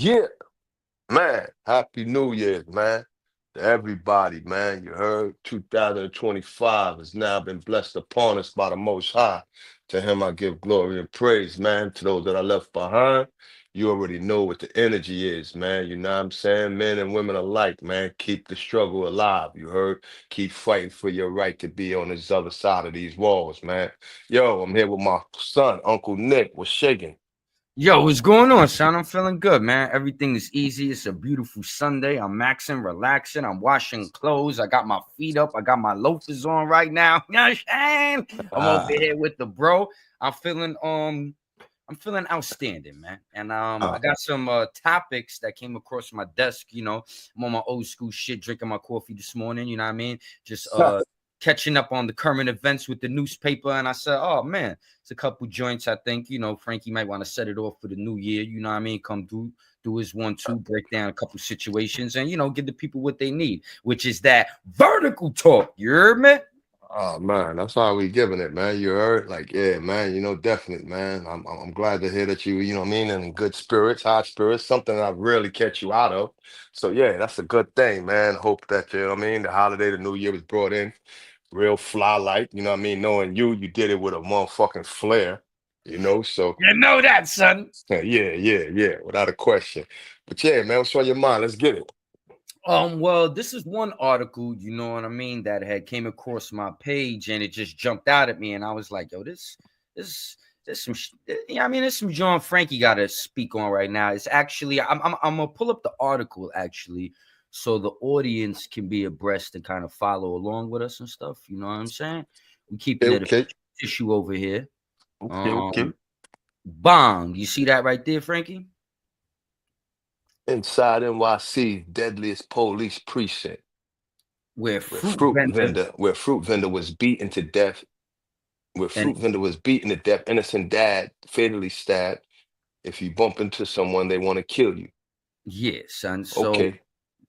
Yeah, man. Happy New Year, man. To everybody, man. You heard 2025 has now been blessed upon us by the Most High. To him I give glory and praise, man. To those that I left behind, you already know what the energy is, man. You know what I'm saying? Men and women alike, man. Keep the struggle alive. You heard? Keep fighting for your right to be on this other side of these walls, man. Yo, I'm here with my son, Uncle Nick. What's shaking? Yo, what's going on, son? I'm feeling good, man. Everything is easy. It's a beautiful Sunday. I'm maxing, relaxing. I'm washing clothes. I got my feet up. I got my loafers on right now. You know what I'm saying? I'm over Ah, here with the bro. I'm feeling I'm feeling outstanding, man. And I ah. got some topics that came across my desk. I'm on my old school shit, drinking my coffee this morning. You know what I mean? Just catching up on the current events with the newspaper. And I said, oh man, it's a couple joints. I think Frankie might want to set it off for the new year. You know what I mean? Come through, do his 1-2, break down a couple situations, and give the people what they need, which is that vertical talk. You heard me? Oh man, that's how we giving it, man. You heard? Like, yeah, man, definitely, man. I'm glad to hear that you know what I mean, in good spirits, high spirits, something that I rarely catch you out of. So yeah, that's a good thing, man. Hope that, you know what I mean, the holiday, the new year was brought in real fly light, you know what I mean? Knowing you did it with a motherfucking flair, so You know that, son. yeah, without a question. But yeah, man, what's on your mind? Let's get it. Well, this is one article, you know what I mean, that had came across my page and it just jumped out at me, and I was like, yo, this some, yeah, I mean, there's some John Frankie got to speak on right now. It's actually, I'm gonna pull up the article actually, so the audience can be abreast and kind of follow along with us and stuff. You know what I'm saying? We're keeping Okay, it a okay, tissue over here. okay. Bong, you see that right there, Frankie? Inside NYC, deadliest police precinct, Where where fruit fruit vendors vendor, where fruit vendor was beaten to death, where and fruit vendor was beaten to death, innocent dad fatally stabbed. If you bump into someone, they want to kill you. yeah, son. So Okay.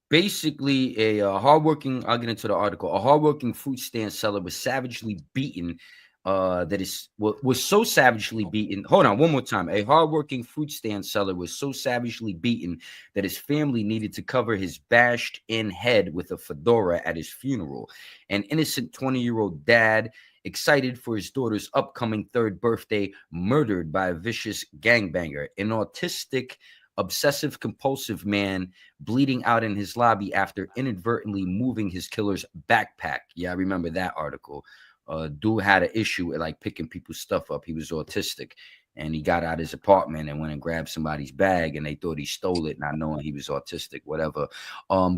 basically, a hardworking. I'll get into the article. A hardworking fruit stand seller was savagely beaten. Was so savagely beaten. Hold on, one more time. A hardworking fruit stand seller was so savagely beaten that his family needed to cover his bashed-in head with a fedora at his funeral. An innocent 20-year-old dad, excited for his daughter's upcoming third birthday, murdered by a vicious gangbanger. An autistic, obsessive compulsive man bleeding out in his lobby after inadvertently moving his killer's backpack. Yeah, I remember that article. Dude had an issue with like picking people's stuff up. He was autistic, and he got out his apartment and went and grabbed somebody's bag, and they thought he stole it, not knowing he was autistic. Whatever.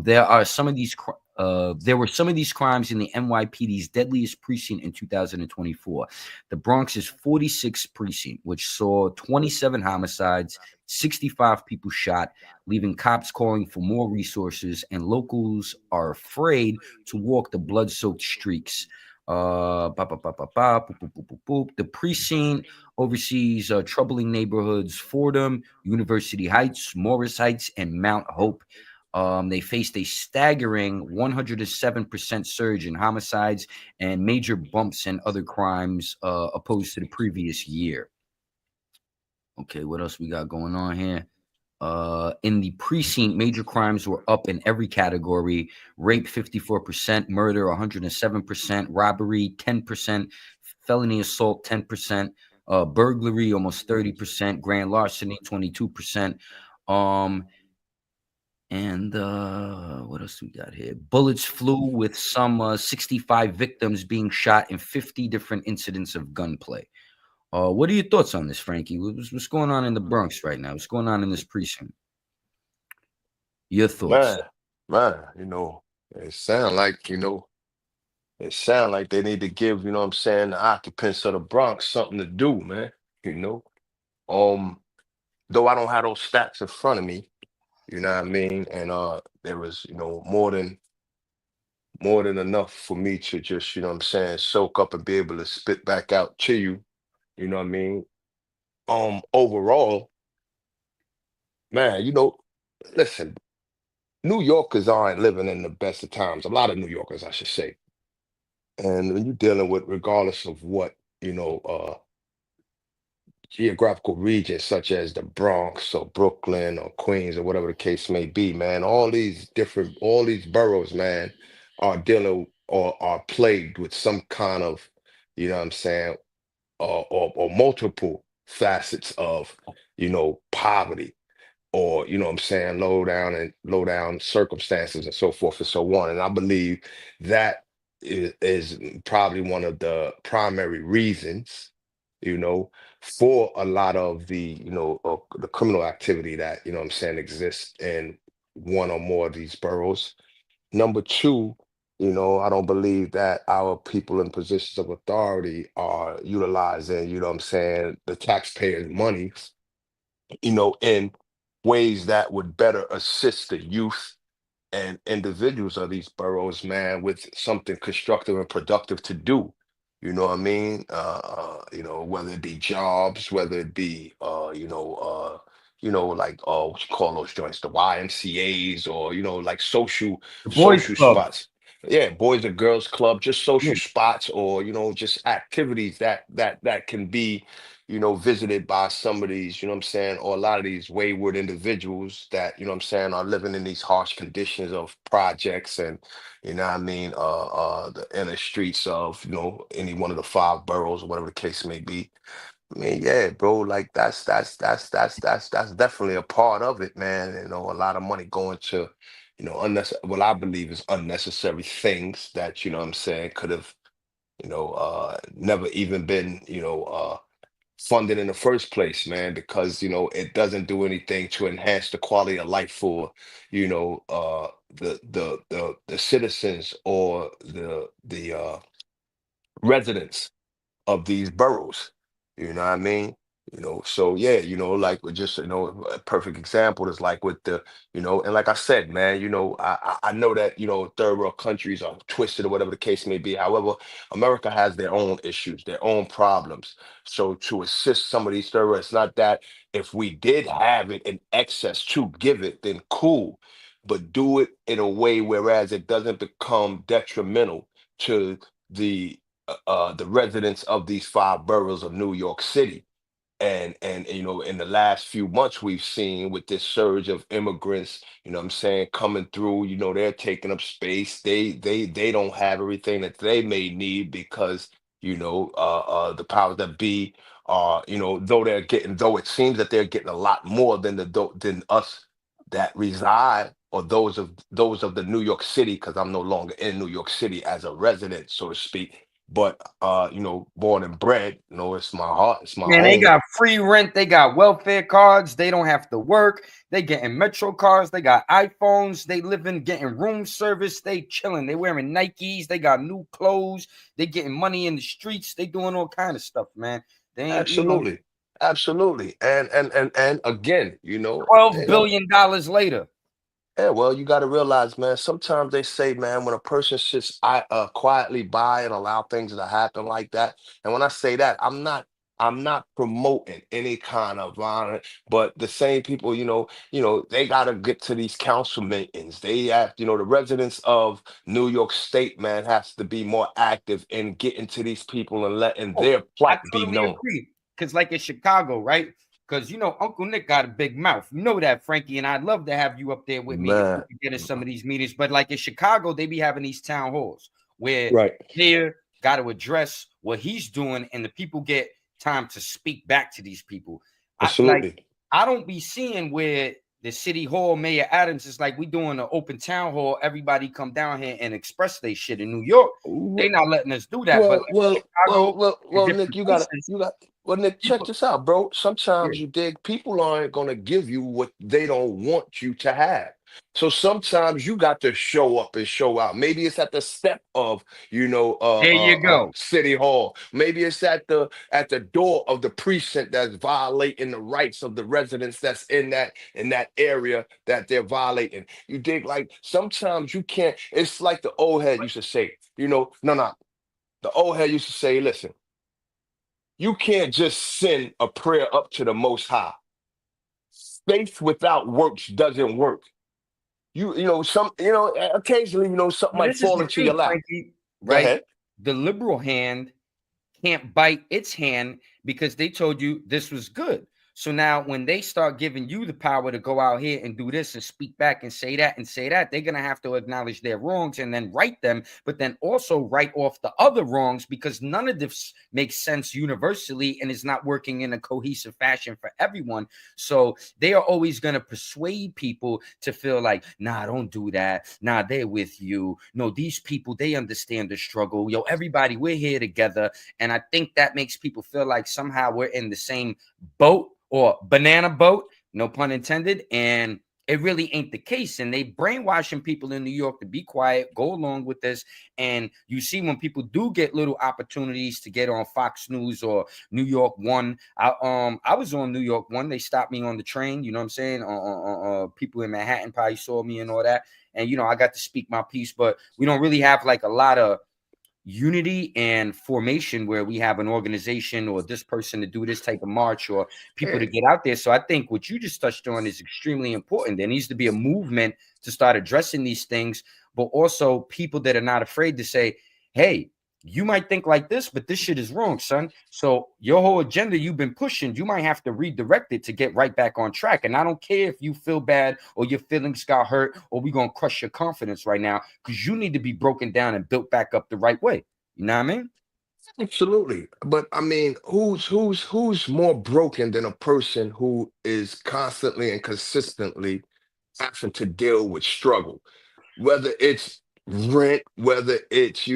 There were some of these crimes in the NYPD's deadliest precinct in 2024. The Bronx's 46th precinct, which saw 27 homicides, 65 people shot, leaving cops calling for more resources, and locals are afraid to walk the blood-soaked streets. Boop, boop, boop, boop, boop. The precinct oversees troubling neighborhoods Fordham, University Heights, Morris Heights, and Mount Hope. They faced a staggering 107% surge in homicides and major bumps in other crimes opposed to the previous year. Okay, what else we got going on here? In the precinct, major crimes were up in every category: rape 54%, murder 107%, robbery 10%, felony assault 10%, burglary almost 30%, grand larceny 22%. Um, and what else we got here? Bullets flew with some 65 victims being shot in 50 different incidents of gunplay. What are your thoughts on this, Frankie? What's going on in the Bronx right now? What's going on in this precinct? Your thoughts? Man, man, it sound like, it sound like they need to give, what I'm saying, the occupants of the Bronx something to do, man. You know. Though I don't have those stats in front of me, you know what I mean? And there was, more than enough for me to just, what I'm saying, soak up and be able to spit back out to you, you know what I mean? Overall, man, listen, New Yorkers aren't living in the best of times. A lot of New Yorkers, I should say. And when you're dealing with, regardless of what, you know, uh, geographical regions such as the Bronx or Brooklyn or Queens or whatever the case may be, man. All these boroughs, man, are dealing or are plagued with some kind of, you know what I'm saying, or multiple facets of, poverty, or you know what I'm saying, low down circumstances and so forth and so on. And I believe that is probably one of the primary reasons, you know, for a lot of the criminal activity that, you know what I'm saying, exists in one or more of these boroughs. Number two, I don't believe that our people in positions of authority are utilizing, you know what I'm saying, the taxpayers' money, in ways that would better assist the youth and individuals of these boroughs, man, with something constructive and productive to do. You know what I mean? Whether it be jobs, whether it be like what you call those joints, the YMCA's, or like social The boys social club. spots. Yeah, boys and girls club, just social Yeah. spots, or just activities that can be visited by some of these, you know what I'm saying, or a lot of these wayward individuals that, you know what I'm saying, are living in these harsh conditions of projects and, you know what I mean, the inner streets of, any one of the five boroughs or whatever the case may be. I mean, yeah, bro, like that's definitely a part of it, man. A lot of money going to, unnecessary, what I believe is unnecessary things that, you know what I'm saying, could have, never even been, funded in the first place, man, because it doesn't do anything to enhance the quality of life for the citizens or the residents of these boroughs. You know what I mean? So yeah, like with just a perfect example is like with and like I said, man, I know that third world countries are twisted or whatever the case may be. However, America has their own issues, their own problems. So to assist some of these third world, it's not that if we did have it in excess to give it, then cool, but do it in a way whereas it doesn't become detrimental to the residents of these five boroughs of New York City. And in the last few months we've seen with this surge of immigrants, what I'm saying, coming through, they're taking up space. They don't have everything that they may need because the powers that be are, though it seems that they're getting a lot more than than us that reside, or those of the New York City, because I'm no longer in New York City as a resident, so to speak. But born and bred, it's my heart, it's my Man, they home. got free rent. They got welfare cards. They don't have to work. They getting Metro cards. They got iPhones. They living, getting room service. They chilling. They wearing Nikes. They got new clothes. They getting money in the streets. They doing all kind of stuff, man. They ain't. Absolutely. Absolutely. And again, $12 billion later. yeah, well, you got to realize, man, sometimes they say, man, when a person sits quietly by and allow things to happen like that. And when I say that, I'm not promoting any kind of violence, but the same people, they got to get to these council meetings. They have, the residents of New York State, man, has to be more active in getting to these people and letting Oh, their I plight be totally known. agree. Because, like in Chicago, right? Because Uncle Nick got a big mouth. You know that, Frankie, and I'd love to have you up there with me if we Man. could get in some of these meetings. But like in Chicago, they be having these town halls where Right. they're got to address what he's doing, and the people get time to speak back to these people. Absolutely. I don't be seeing where the city hall, Mayor Adams is like, we doing an open town hall. Everybody come down here and express their shit. In New York, they not letting us do that. But Well, like well, well, Chicago well, and well, Nick, different you gotta, places, you got, well, Nick, check people, this out, bro. yeah. Sometimes you dig, people aren't gonna give you what they don't want you to have. So sometimes you got to show up and show out. Maybe it's at the step of, There you go. City Hall. Maybe it's at the door of the precinct that's violating the rights of the residents that's in that area that they're violating. You dig? Like sometimes you can't. It's like the old head used to say, no, no. The old head used to say, listen, you can't just send a prayer up to the Most High. Faith without works doesn't work. Occasionally, something But might this is fall the into your thing, lap. Frankie, Go right? ahead. The liberal hand can't bite its hand because they told you this was good. So now when they start giving you the power to go out here and do this and speak back and say that, they're going to have to acknowledge their wrongs and then right them, but then also write off the other wrongs because none of this makes sense universally and is not working in a cohesive fashion for everyone. So they are always going to persuade people to feel like, nah, don't do that. Nah, they're with you. No, these people, they understand the struggle. Yo, everybody, we're here together. And I think that makes people feel like somehow we're in the same boat or banana boat, no pun intended. And it really ain't the case. And they brainwashing people in New York to be quiet, go along with this. And you see when people do get little opportunities to get on Fox News or New York One. I was on New York One. They stopped me on the train. You know what I'm saying? People in Manhattan probably saw me and all that. And I got to speak my piece. But we don't really have like a lot of unity and formation where we have an organization or this person to do this type of march or people to Yeah. get out there. So I think what you just touched on is extremely important. There needs to be a movement to start addressing these things, but also people that are not afraid to say, hey, you might think like this, but this shit is wrong, son. So your whole agenda you've been pushing, you might have to redirect it to get right back on track. And I don't care if you feel bad or your feelings got hurt or we're going to crush your confidence right now because you need to be broken down and built back up the right way. You know what I mean? Absolutely. But I mean, who's more broken than a person who is constantly and consistently having to deal with struggle, whether it's rent, whether it's,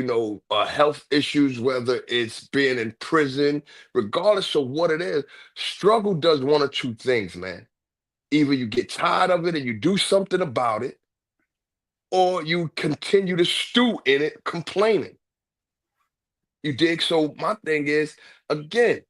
health issues, whether it's being in prison, regardless of what it is, struggle does one or two things, man. Either you get tired of it and you do something about it, or you continue to stew in it, complaining. You dig? So my thing is, again,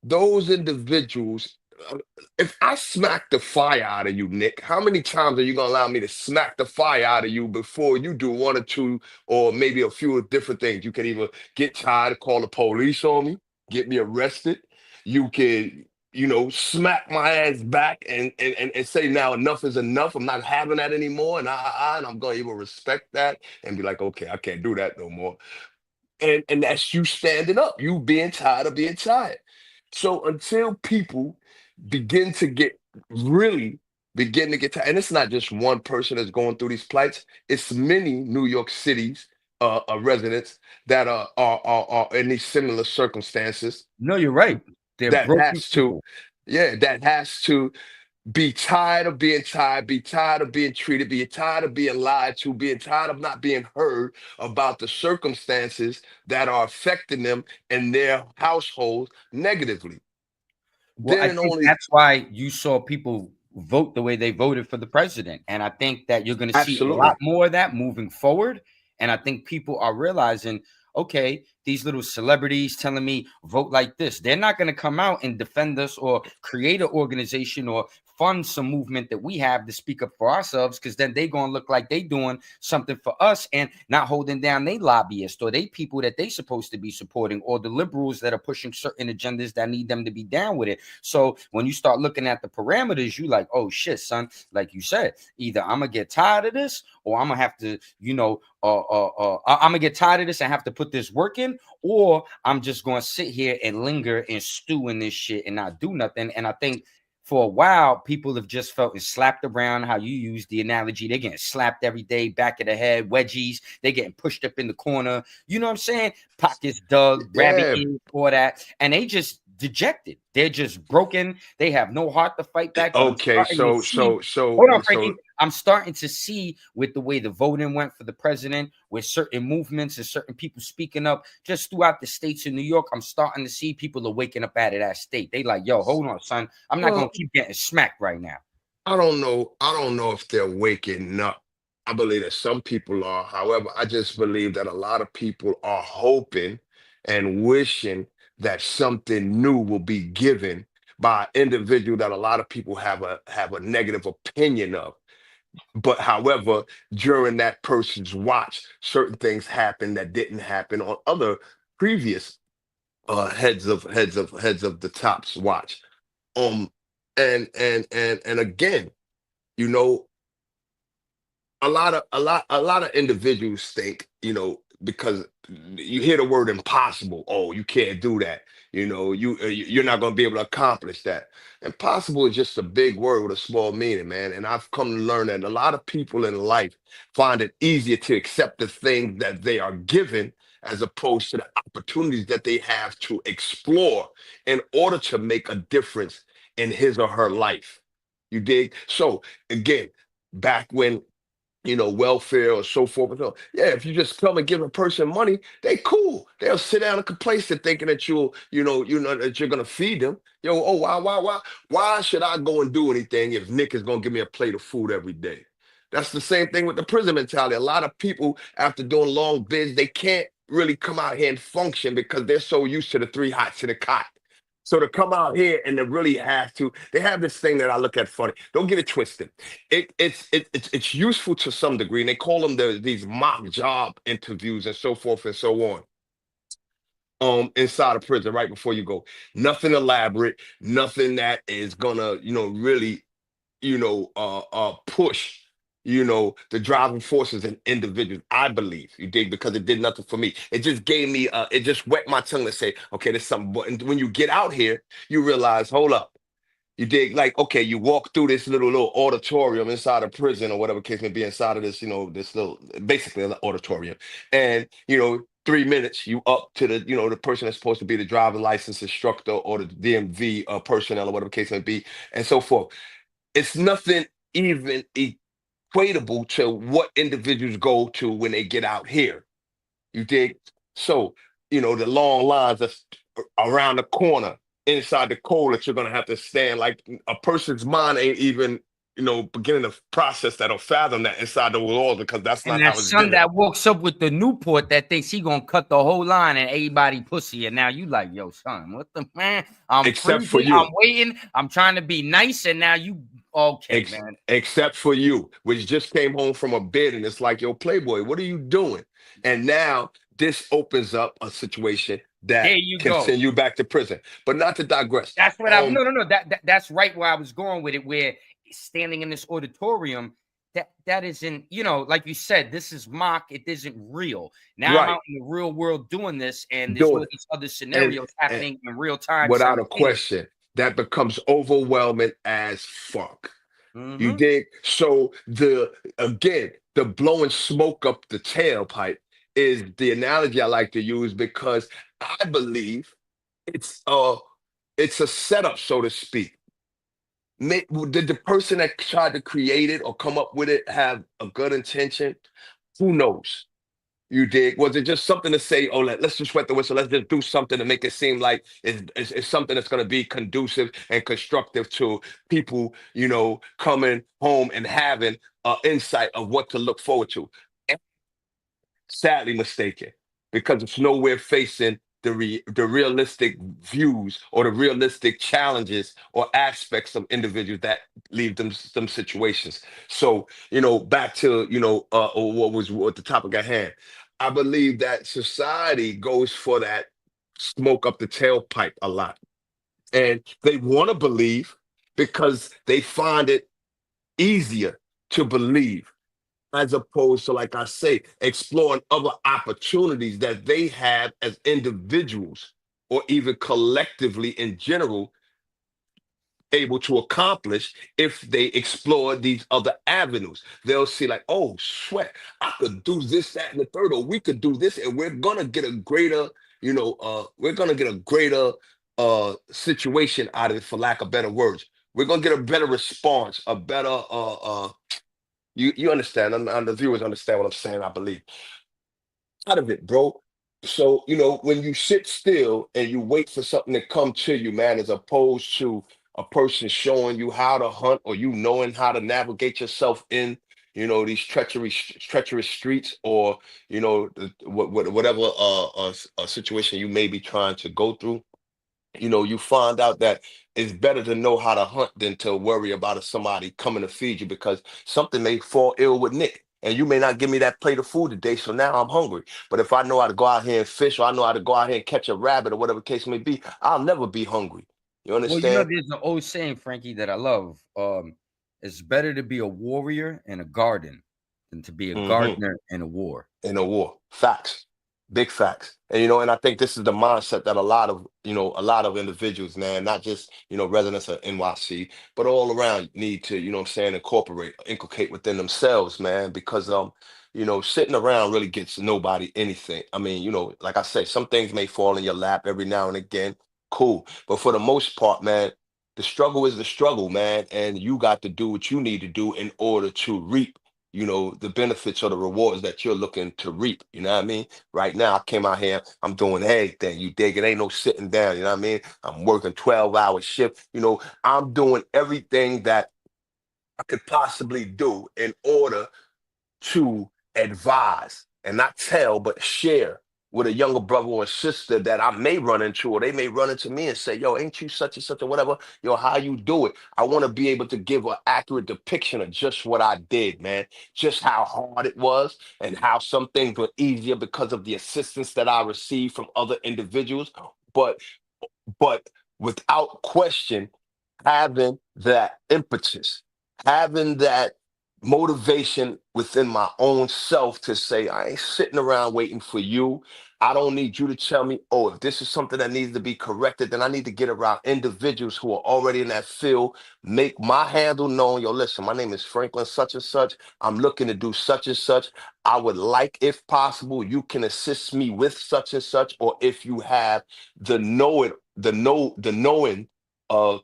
those individuals, uh, if I smack the fire out of you, Nick, how many times are you gonna allow me to smack the fire out of you before you do one or two, or maybe a few different things? You can either get tired, call the police on me, get me arrested. You can, smack my ass back and say now enough is enough. I'm not having that anymore, and I'm gonna even respect that and be like, okay, I can't do that no more. And that's you standing up, you being tired of being tired. So until people begin to get really begin to get tired, and it's not just one person that's going through these plights, it's many New York City's residents that are in these similar circumstances No, you're right. They're that broken has to, people. yeah, that has to be tired of being tired, be tired of being treated, be tired of being lied to, being tired of not being heard about the circumstances that are affecting them and their households negatively. Well, Then I and think only, that's why you saw people vote the way they voted for the president. And I think that you're going to see a lot absolutely. more of that moving forward. And I think people are realizing, okay, these little celebrities telling me vote like this. They're not going to come out and defend us or create an organization or fund some movement that we have to speak up for ourselves because then they going to look like they doing something for us and not holding down they lobbyists or they people that they supposed to be supporting or the liberals that are pushing certain agendas that need them to be down with it. So when you start looking at the parameters, you like, oh shit, son, like you said, either I'm gonna get tired of this or I'm gonna have to, I'm gonna get tired of this and have to put this work in, or I'm just gonna sit here and linger and stew in this shit and not do nothing. And I think for a while, people have just felt and slapped around. How you use the analogy, they're getting slapped every day, back of the head, wedgies. They're getting pushed up in the corner. You know what I'm saying? Pockets dug, rabbit Yeah. ears, all that, and they just dejected. They're just broken. They have no heart to fight back. But I'm Okay. starting to So see. so so Hold on, so Frankie. I'm starting to see with the way the voting went for the president, with certain movements and certain people speaking up just throughout the states in New York. I'm starting to see people are waking up out of that state. They like, yo, hold on, son. I'm not gonna well, keep getting smacked right now. I don't know. I don't know if they're waking up. I believe that some people are. However, I just believe that a lot of people are hoping and wishing that something new will be given by an individual that a lot of people have a negative opinion of. But however, during that person's watch, certain things happen that didn't happen on other previous heads of the top's watch. Um and again, you know, a lot of individuals think, because you hear the word impossible. Oh, you can't do that. You know, you're not going to be able to accomplish that. Impossible is just a big word with a small meaning, man. And I've come to learn that a lot of people in life find it easier to accept the things that they are given as opposed to the opportunities that they have to explore in order to make a difference in his or her life. You dig? So again, back when welfare or so forth. And so, yeah, if you just come and give a person money, they cool. They'll sit down and complacent thinking that that you're gonna feed them. Why should I go and do anything if Nick is gonna give me a plate of food every day? That's the same thing with the prison mentality. A lot of people, after doing long bids, they can't really come out here and function because they're so used to the three hots and the cot. So to come out here and to really have to, they have this thing that I look at funny. Don't get it twisted. It's useful to some degree, and they call them these mock job interviews and so forth and so on. Inside of prison, right before you go, nothing elaborate, nothing that is gonna, really, push, the driving forces and individuals. I believe you dig because it did nothing for me. It just gave me, it just wet my tongue to say, okay, there's something. And when you get out here, you realize, hold up. You dig like okay, you walk through this little auditorium inside a prison or whatever case may be inside of this, this little basically an auditorium. And 3 minutes, you up to the person that's supposed to be the driver license instructor or the DMV personnel or whatever case may be, and so forth. It's nothing even equatable to what individuals go to when they get out here. You dig? So, the long lines that's around the corner inside the cold that you're gonna have to stand. Like a person's mind ain't even, beginning to process that or fathom that inside the walls because that's And not that how it's son given. that walks up with the Newport that thinks he gonna cut the whole line and everybody pussy. And now you like, yo, son, what the man? I'm Except for freezing, I'm you. waiting, I'm trying to be nice, and now you okay, Ex- man. except for you, which just came home from a bid, and it's like, yo, Playboy, what are you doing? And now this opens up a situation There that you can go. send you back to prison. But not to digress. That's what I no. That's right where I was going with it. Where standing in this auditorium, that isn't, like you said, this is mock. It isn't real. Now I'm Right, out in the real world doing this, and there's doing all it. these other And, scenarios and happening in real time without a simultaneously. question, that becomes overwhelming as fuck. You Mm-hmm. dig? So the blowing smoke up the tailpipe is the analogy I like to use because I believe it's a it's a setup, so to speak. Did the person that tried to create it or come up with it have a good intention? Who knows? You dig? Was it just something to say, oh, let's just wet the whistle, let's just do something to make it seem like it's something that's going to be conducive and constructive to people, coming home and having insight of what to look forward to? Sadly mistaken because it's nowhere facing the realistic views or the realistic challenges or aspects of individuals that leave them situations. So back to what the topic at hand. I believe that society goes for that smoke up the tailpipe a lot, and they want to believe because they find it easier to believe as opposed to, like I say, exploring other opportunities that they have as individuals or even collectively in general able to accomplish if they explore these other avenues. They'll see like, oh, sweat, I could do this, that, and the third, or we could do this, and we're gonna get a greater, situation out of it, for lack of better words. We're gonna get a better response, a better you understand, and the viewers understand what I'm saying, I believe. Out of it, bro. So, when you sit still and you wait for something to come to you, man, as opposed to a person showing you how to hunt or you knowing how to navigate yourself in, these treacherous streets or, whatever situation you may be trying to go through. You find out that it's better to know how to hunt than to worry about if somebody coming to feed you because something may fall ill with Nick. And you may not give me that plate of food today, so now I'm hungry. But if I know how to go out here and fish, or I know how to go out here and catch a rabbit, or whatever the case may be, I'll never be hungry. You Well, understand? there's an old saying, Frankie, that I love. It's better to be a warrior in a garden than to be a Hmm. gardener in a war. In a war. Facts. Big facts. And and I think this is the mindset that a lot of individuals, man, not just, residents of NYC, but all around need to, what I'm saying, inculcate within themselves, man, because sitting around really gets nobody anything. I mean, like I say, some things may fall in your lap every now and again. Cool. But for the most part, man, the struggle is the struggle, man, and you got to do what you need to do in order to reap, the benefits or the rewards that you're looking to reap. You know what I mean? Right now, I came out here, I'm doing everything. You dig it? Ain't no sitting down. You know what I mean? I'm working 12-hour shift. I'm doing everything that I could possibly do in order to advise and not tell, but share with a younger brother or sister that I may run into, or they may run into me and say, yo, ain't you such and such or whatever? Yo, how you do it? I want to be able to give an accurate depiction of just what I did, man, just how hard it was and how some things were easier because of the assistance that I received from other individuals. But but without question, having that impetus, having that motivation within my own self to say, I ain't sitting around waiting for you. I don't need you to tell me, oh, if this is something that needs to be corrected, then I need to get around individuals who are already in that field, make my handle known. Yo, listen, my name is Franklin such and such. I'm looking to do such and such. I would like, if possible, you can assist me with such and such, or if you have the knowing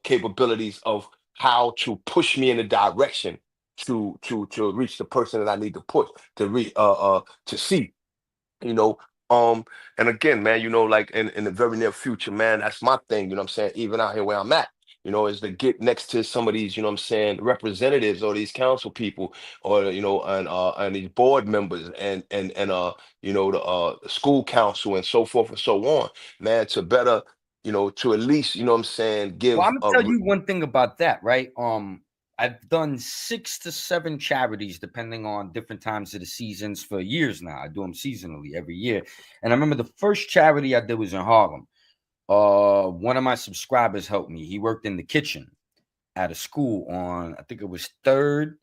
capabilities of how to push me in a direction to reach the person that I need to push to see, you know. And again, man, like in the very near future, man, that's my thing, what I'm saying, even out here where I'm at, is to get next to some of these, what I'm saying, representatives or these council people or and these board members and the school council and so forth and so on, man, to better, to at least, what I'm saying, Well, give I'm gonna tell you one thing about that, right? I've done 6 to 7 charities depending on different times of the seasons for years now. I do them seasonally every year. And I remember the first charity I did was in Harlem. One of my subscribers helped me. He worked in the kitchen at a school on, I think it was 3rd.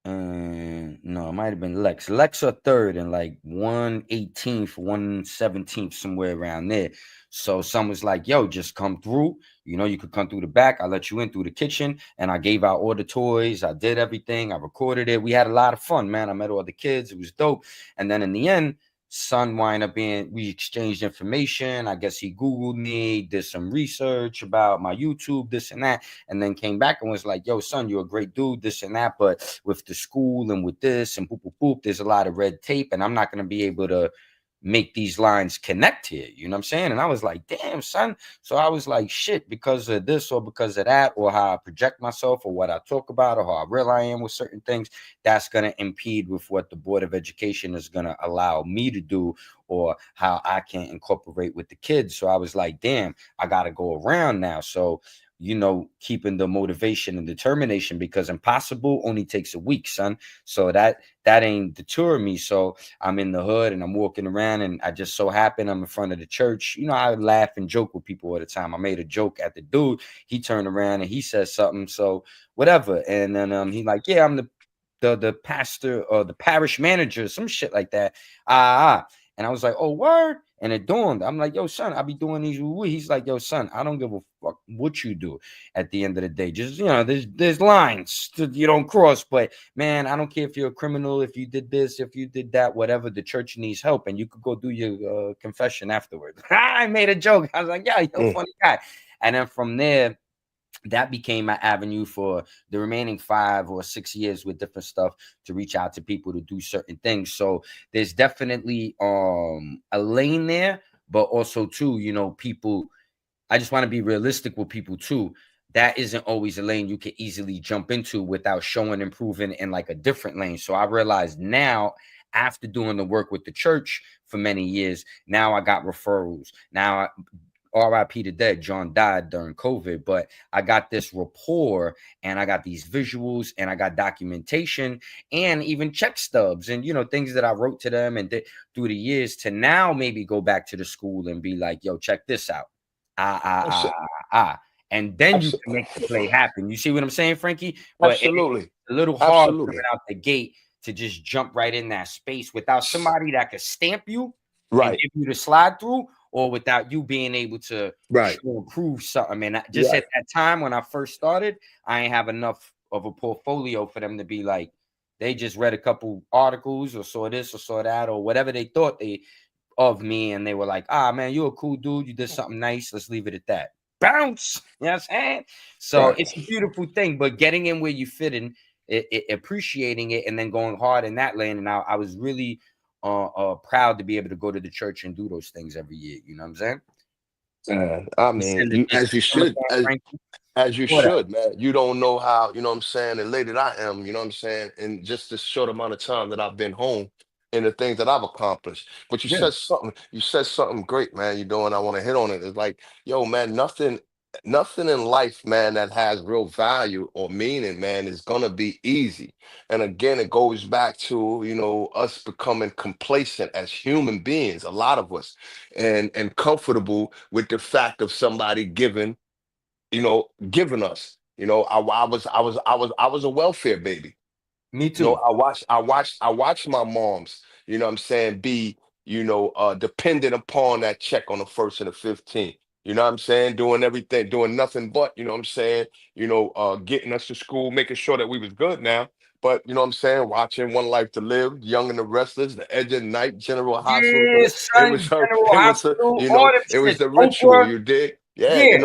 No, it might have been Lex. Lex or 3rd and like 118th, 117th, somewhere around there. So someone was like, yo, just come through. You could come through the back. I'll let you in through the kitchen. And I gave out all the toys. I did everything. I recorded it. We had a lot of fun, man. I met all the kids. It was dope. And then in the end, son wind up being, we exchanged information. I guess he Googled me, did some research about my YouTube, this and that, and then came back and was like, yo, son, you're a great dude, this and that. But with the school and with this and boop, boop, boop, there's a lot of red tape, and I'm not going to be able to make these lines connect here. You know what I'm saying? And I was like, damn, son. So I was like, shit, because of this or because of that, or how I project myself or what I talk about or how real I am with certain things, that's going to impede with what the Board of Education is going to allow me to do or how I can incorporate with the kids. So I was like, damn, I got to go around now. So keeping the motivation and determination, because impossible only takes a week, son. So that ain't deterring me. So I'm in the hood and I'm walking around, and I just so happen I'm in front of the church. I laugh and joke with people all the time. I made a joke at the dude. He turned around and he said something. So whatever. And then he like, yeah, I'm the pastor or the parish manager, some shit like that. And I was like, oh, word. And it dawned. I'm like, yo, son, I be doing these. He's like, yo, son, I don't give a fuck what you do at the end of the day. Just, there's lines you don't cross. But, man, I don't care if you're a criminal, if you did this, if you did that, whatever. The church needs help. And you could go do your confession afterwards. I made a joke. I was like, yeah, you're a funny guy. And then from there, that became my avenue for the remaining 5 or 6 years with different stuff to reach out to people to do certain things. So there's definitely a lane there, but also too, people, I just want to be realistic with people too. That isn't always a lane you can easily jump into without showing and proving in like a different lane. So I realized now, after doing the work with the church for many years, now I got referrals. Now RIP to dead. John died during COVID, but I got this rapport and I got these visuals and I got documentation and even check stubs and, things that I wrote to them and did through the years to now maybe go back to the school and be like, yo, check this out. And then you can make the play happen. You see what I'm saying, Frankie? But it's Absolutely. a little hard coming out the gate to just jump right in that space without somebody that could stamp you. and Right. give you the slide through, or without you being able to Right. show and prove something. And just at Right. that time when I first started, I ain't have enough of a portfolio for them to be like, they just read a couple articles or saw this or saw that or whatever they thought they of me, and they were like, ah, man, you're a cool dude. You did something nice. Let's leave it at that. Bounce. You know what I'm saying? So Right. it's a beautiful thing, but getting in where you fit in, appreciating it, and then going hard in that lane. And I was really proud to be able to go to the church and do those things every year. You know what I'm saying? I You mean, send the you things as you from the should, phone, Frankie. as you What up? should, man. You don't know how, you know what I'm saying, elated I am, you know what I'm saying, in just this short amount of time that I've been home and the things that I've accomplished. But Yeah. you said something great, man. You know, and I want to hit on it. It's like, yo, man, nothing in life, man, that has real value or meaning, man, is gonna be easy. And again, it goes back to, you know, us becoming complacent as human beings, a lot of us, and comfortable with the fact of somebody giving us. I was a welfare baby. Me You know, too. I watched my moms, you know what I'm saying, be, dependent upon that check on the first and the 15th. You know what I'm saying? Doing everything, doing nothing but, you know what I'm saying, getting us to school, making sure that we was good now. But you know what I'm saying, watching One Life to Live, Young and the Restless, The Edge of Night, General Yeah, Hospital. It was son. her, General it was her, Hospital, all them it was shit. the ritual, Oprah. you dig? Yeah, Yeah.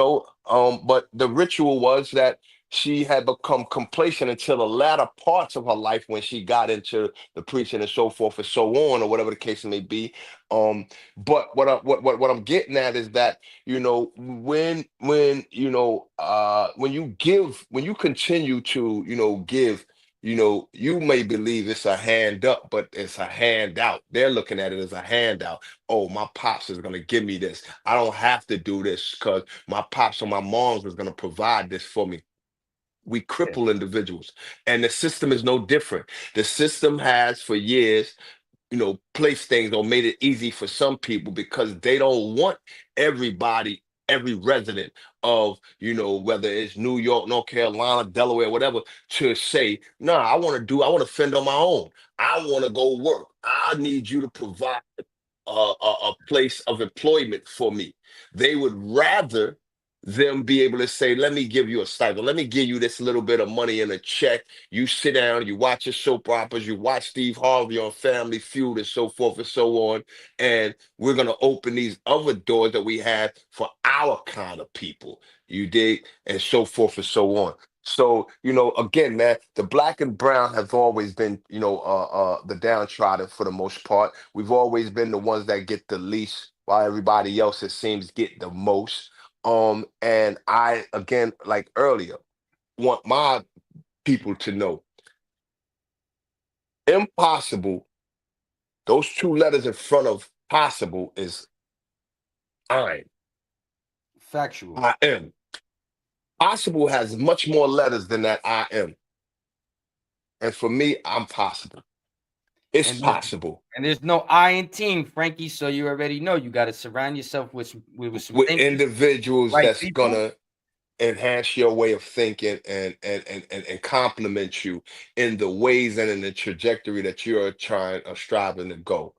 but the ritual was that she had become complacent until the latter parts of her life when she got into the preaching and so forth and so on, or whatever the case may be. But what I'm getting at is that, when you continue to, give, you may believe it's a hand up, but it's a handout. They're looking at it as a handout. Oh, my pops is gonna give me this. I don't have to do this because my pops or my moms is gonna provide this for me. We Yeah. cripple individuals, and the system is no different. The system has for years, placed things or made it easy for some people because they don't want everybody, every resident of, whether it's New York, North Carolina, Delaware, whatever, to say, nah, I want to fend on my own. I want to go work. I need you to provide a place of employment for me. They would rather them be able to say, let me give you a stipend. Let me give you this little bit of money in a check. You sit down, you watch your soap operas, you watch Steve Harvey on Family Feud and so forth and so on. And we're going to open these other doors that we have for our kind of people. You dig? And so forth and so on. So, again, man, the black and brown have always been, the downtrodden for the most part. We've always been the ones that get the least, while everybody else, it seems, get the most. And I, again, like earlier, want my people to know, impossible, those two letters in front of possible is I'm. Factual. I am. Possible has much more letters than that I am. And for me, I'm possible. It's And there's, possible. and there's no I in team, Frankie. So you already know you got to surround yourself with some With thinkers, individuals right that's people. gonna enhance your way of thinking and complement you in the ways and in the trajectory that you're trying or striving to go.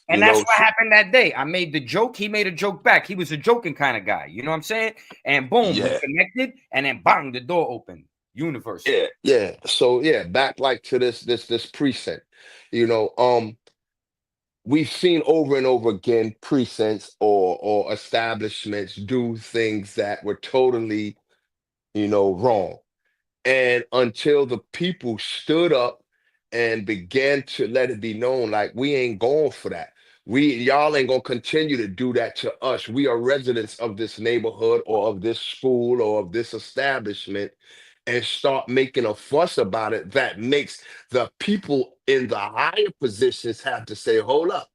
And You that's know, what happened that day. I made the joke. He made a joke back. He was a joking kind of guy. You know what I'm saying? And boom, we yeah, connected. And then bang, the door opened. Universal. yeah. So yeah, back like to this precinct. You know, we've seen over and over again precincts or establishments do things that were totally, wrong. And until the people stood up and began to let it be known, like, we ain't going for that. Y'all ain't gonna continue to do that to us. We are residents of this neighborhood or of this school or of this establishment, and start making a fuss about it. That makes the people in the higher positions have to say, hold up.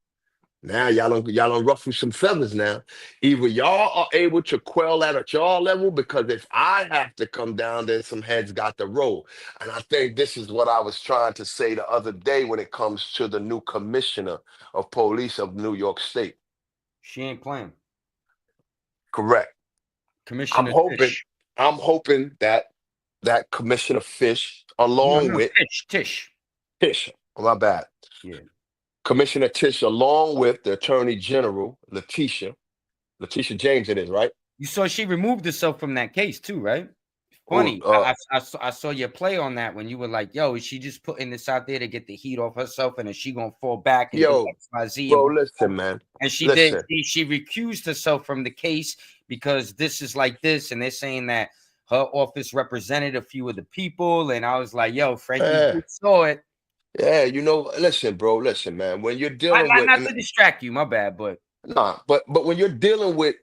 Now y'all don't ruffle some feathers now. Either y'all are able to quell that at y'all level, because if I have to come down, then some heads got to roll. And I think this is what I was trying to say the other day when it comes to the new commissioner of police of New York State. She ain't playing. Correct. I'm Commissioner hoping, Tish. I'm hoping that Commissioner Fish, No, along no, with Tish. Tish. Fish, oh, my bad, Yeah. Commissioner Tish, along with the Attorney General, Letitia James it is, right? You saw she removed herself from that case too, right? Who, Funny. I saw your play on that when you were like, yo, is she just putting this out there to get the heat off herself, and is she gonna fall back and do yo, XYZ? bro, listen, man. And she did. Listen. She recused herself from the case because this is like this, and they're saying that her office represented a few of the people. And I was like, yo, Frankie Yeah, saw it. yeah, listen, bro, listen, man. When you're dealing with, Not to distract you, my bad, but nah, but when you're dealing with,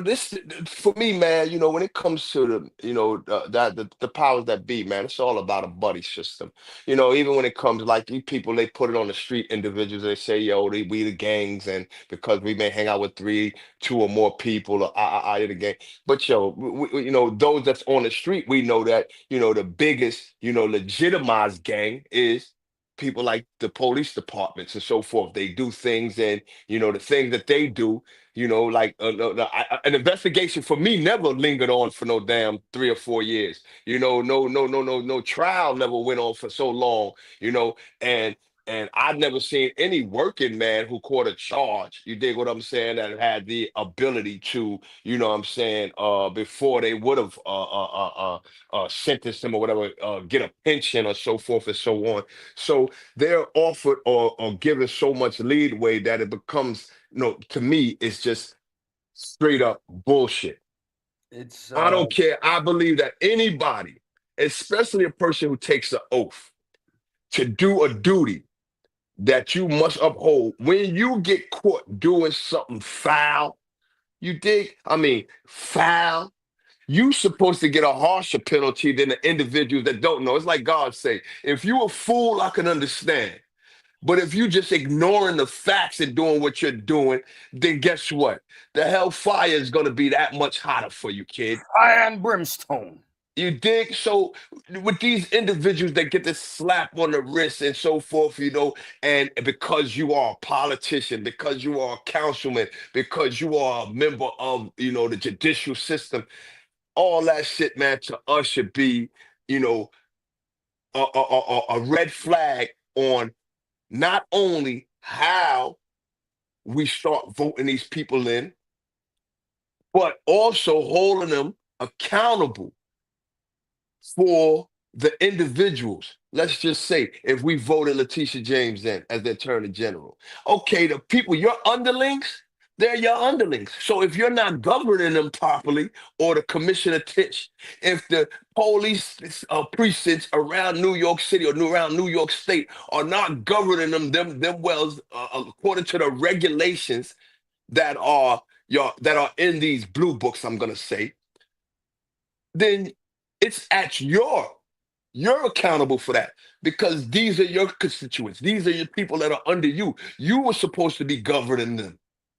this for me, man. When it comes to the powers that be, man, it's all about a buddy system. Even when it comes like these people, they put it on the street. Individuals, they say, yo, we the gangs, and because we may hang out with three, two or more people, or I the gang. But those that's on the street, we know that the biggest legitimized gang is people like the police departments and so forth. They do things, and the things that they do, like an investigation for me never lingered on for no damn 3 or 4 years. No trial never went on for so long. And I've never seen any working man who caught a charge. You dig what I'm saying? That had the ability to, what I'm saying, before they would have sentenced him or whatever, get a pension or so forth and so on. So they're offered or given so much leadway that it becomes, to me, it's just straight up bullshit. it's I don't care. I believe that anybody, especially a person who takes an oath to do a duty that you must uphold, when you get caught doing something foul, you dig? I mean, foul. You supposed to get a harsher penalty than the individuals that don't know. It's like God say, if you a fool, I can understand. But if you just ignoring the facts and doing what you're doing, then guess what? The hellfire is going to be that much hotter for you, kid. fire and brimstone. You dig? So with these individuals that get this slap on the wrist and so forth, and because you are a politician, because you are a councilman, because you are a member of, the judicial system, all that shit, man, to us should be, you know, a red flag on not only how we start voting these people in, but also holding them accountable for the individuals. Let's just say if we voted Letitia James in as the Attorney General, okay, the people, your underlings, they're your underlings. So if you're not governing them properly, or the Commissioner Tish, if the police precincts around New York City or around New York State are not governing them well, according to the regulations that are in these blue books, I'm gonna say, then it's at you're accountable for that, because these are your constituents. These are your people that are under you. You were supposed to be governing them.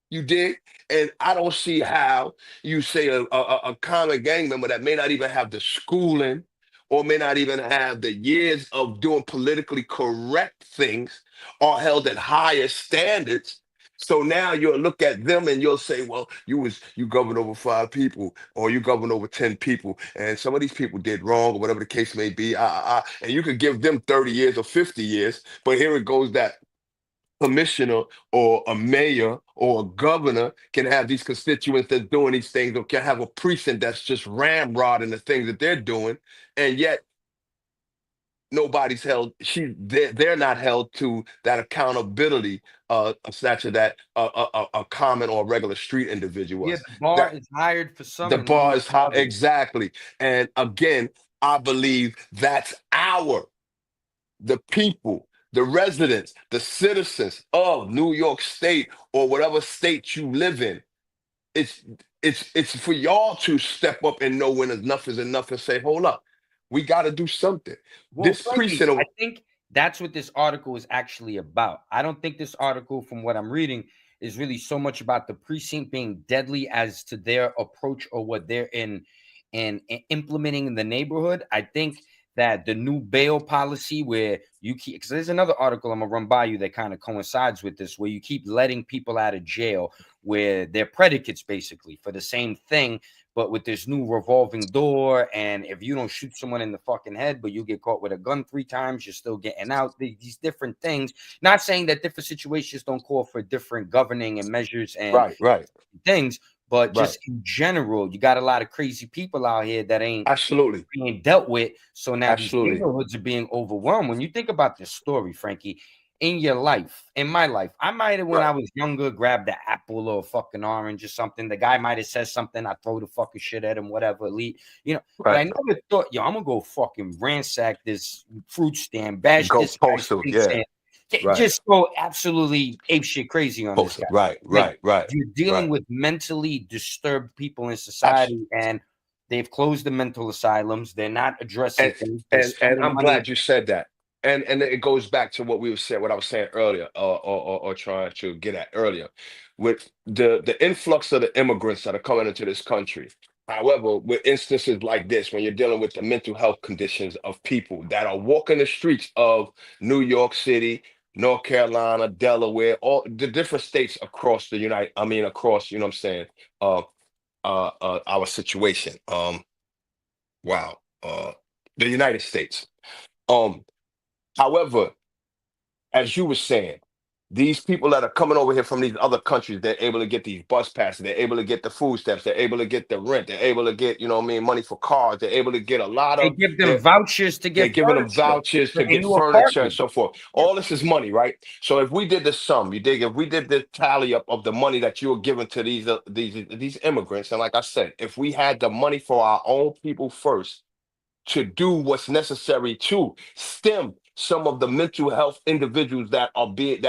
You did, and I don't see how you say a common gang member that may not even have the schooling or may not even have the years of doing politically correct things are held at higher standards. So now you'll look at them and you'll say, well, you governed over 5 people, or you governed over 10 people, and some of these people did wrong, or whatever the case may be. And you could give them 30 years or 50 years, but here it goes that commissioner or a mayor or a governor can have these constituents that's doing these things, or can have a precinct that's just ramrodding the things that they're doing, and yet nobody's held. They're not held to that accountability, stature that a common or regular street individual Yeah, was. the bar That is hired for some the and low bar is for how others. exactly, and again, I believe that's the people, the residents, the citizens of New York State or whatever state you live in. It's it's for y'all to step up and know when enough is enough and say, hold up, we got to do something. Well, This Frankie, precinct, I think that's what this article is actually about. I don't think this article, from what I'm reading, is really so much about the precinct being deadly as to their approach or what they're in implementing in the neighborhood. I think that the new bail policy, where you keep, because there's another article I'm gonna run by you that kind of coincides with this, where you keep letting people out of jail where they're predicates basically for the same thing, But with this new revolving door, and if you don't shoot someone in the fucking head, but you get caught with a gun 3 times, you're still getting out. These different things. Not saying that different situations don't call for different governing and measures and right, things, but right. just in general, you got a lot of crazy people out here that ain't Absolutely, being dealt with. So now these absolutely. neighborhoods are being overwhelmed. When you think about this story, Frankie, in your life, in my life, I might have, when I Right, was younger, grabbed an apple or a fucking orange or something. The guy might have said something. I throw the fucking shit at him, whatever. But I right. never thought, yo, I'm gonna go fucking ransack this fruit stand, bash Go this guy's postal, face yeah, in, right. just go absolutely ape shit crazy on this guy. Postal, right, Like, right, right, you're dealing right. with mentally disturbed people in Abs- society, and they've closed the mental asylums. They're not addressing and things. They're and spending I'm money. glad you said that. And it goes back to what we were saying, what I was saying earlier, or trying to get at earlier, with the influx of the immigrants that are coming into this country. However, with instances like this, when you're dealing with the mental health conditions of people that are walking the streets of New York City, North Carolina, Delaware, all the different states across the across, you know what I'm saying, uh, our situation. Wow. The United States. Um, However, as you were saying, these people that are coming over here from these other countries, they're able to get these bus passes, they're able to get the food stamps, they're able to get the rent, they're able to get, money for cars, they're able to get a lot They of give them they're vouchers to they're get giving them furniture vouchers to for a get new furniture and apartment. so forth. Yeah. All this is money, right? So if we did the sum, you dig, if we did the tally up of the money that you were giving to these immigrants, and like I said, if we had the money for our own people first, to do what's necessary to stem some of the mental health individuals that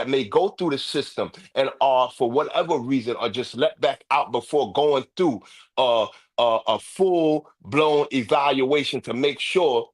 may go through the system and are, for whatever reason, are just let back out before going through a a full blown evaluation to make sure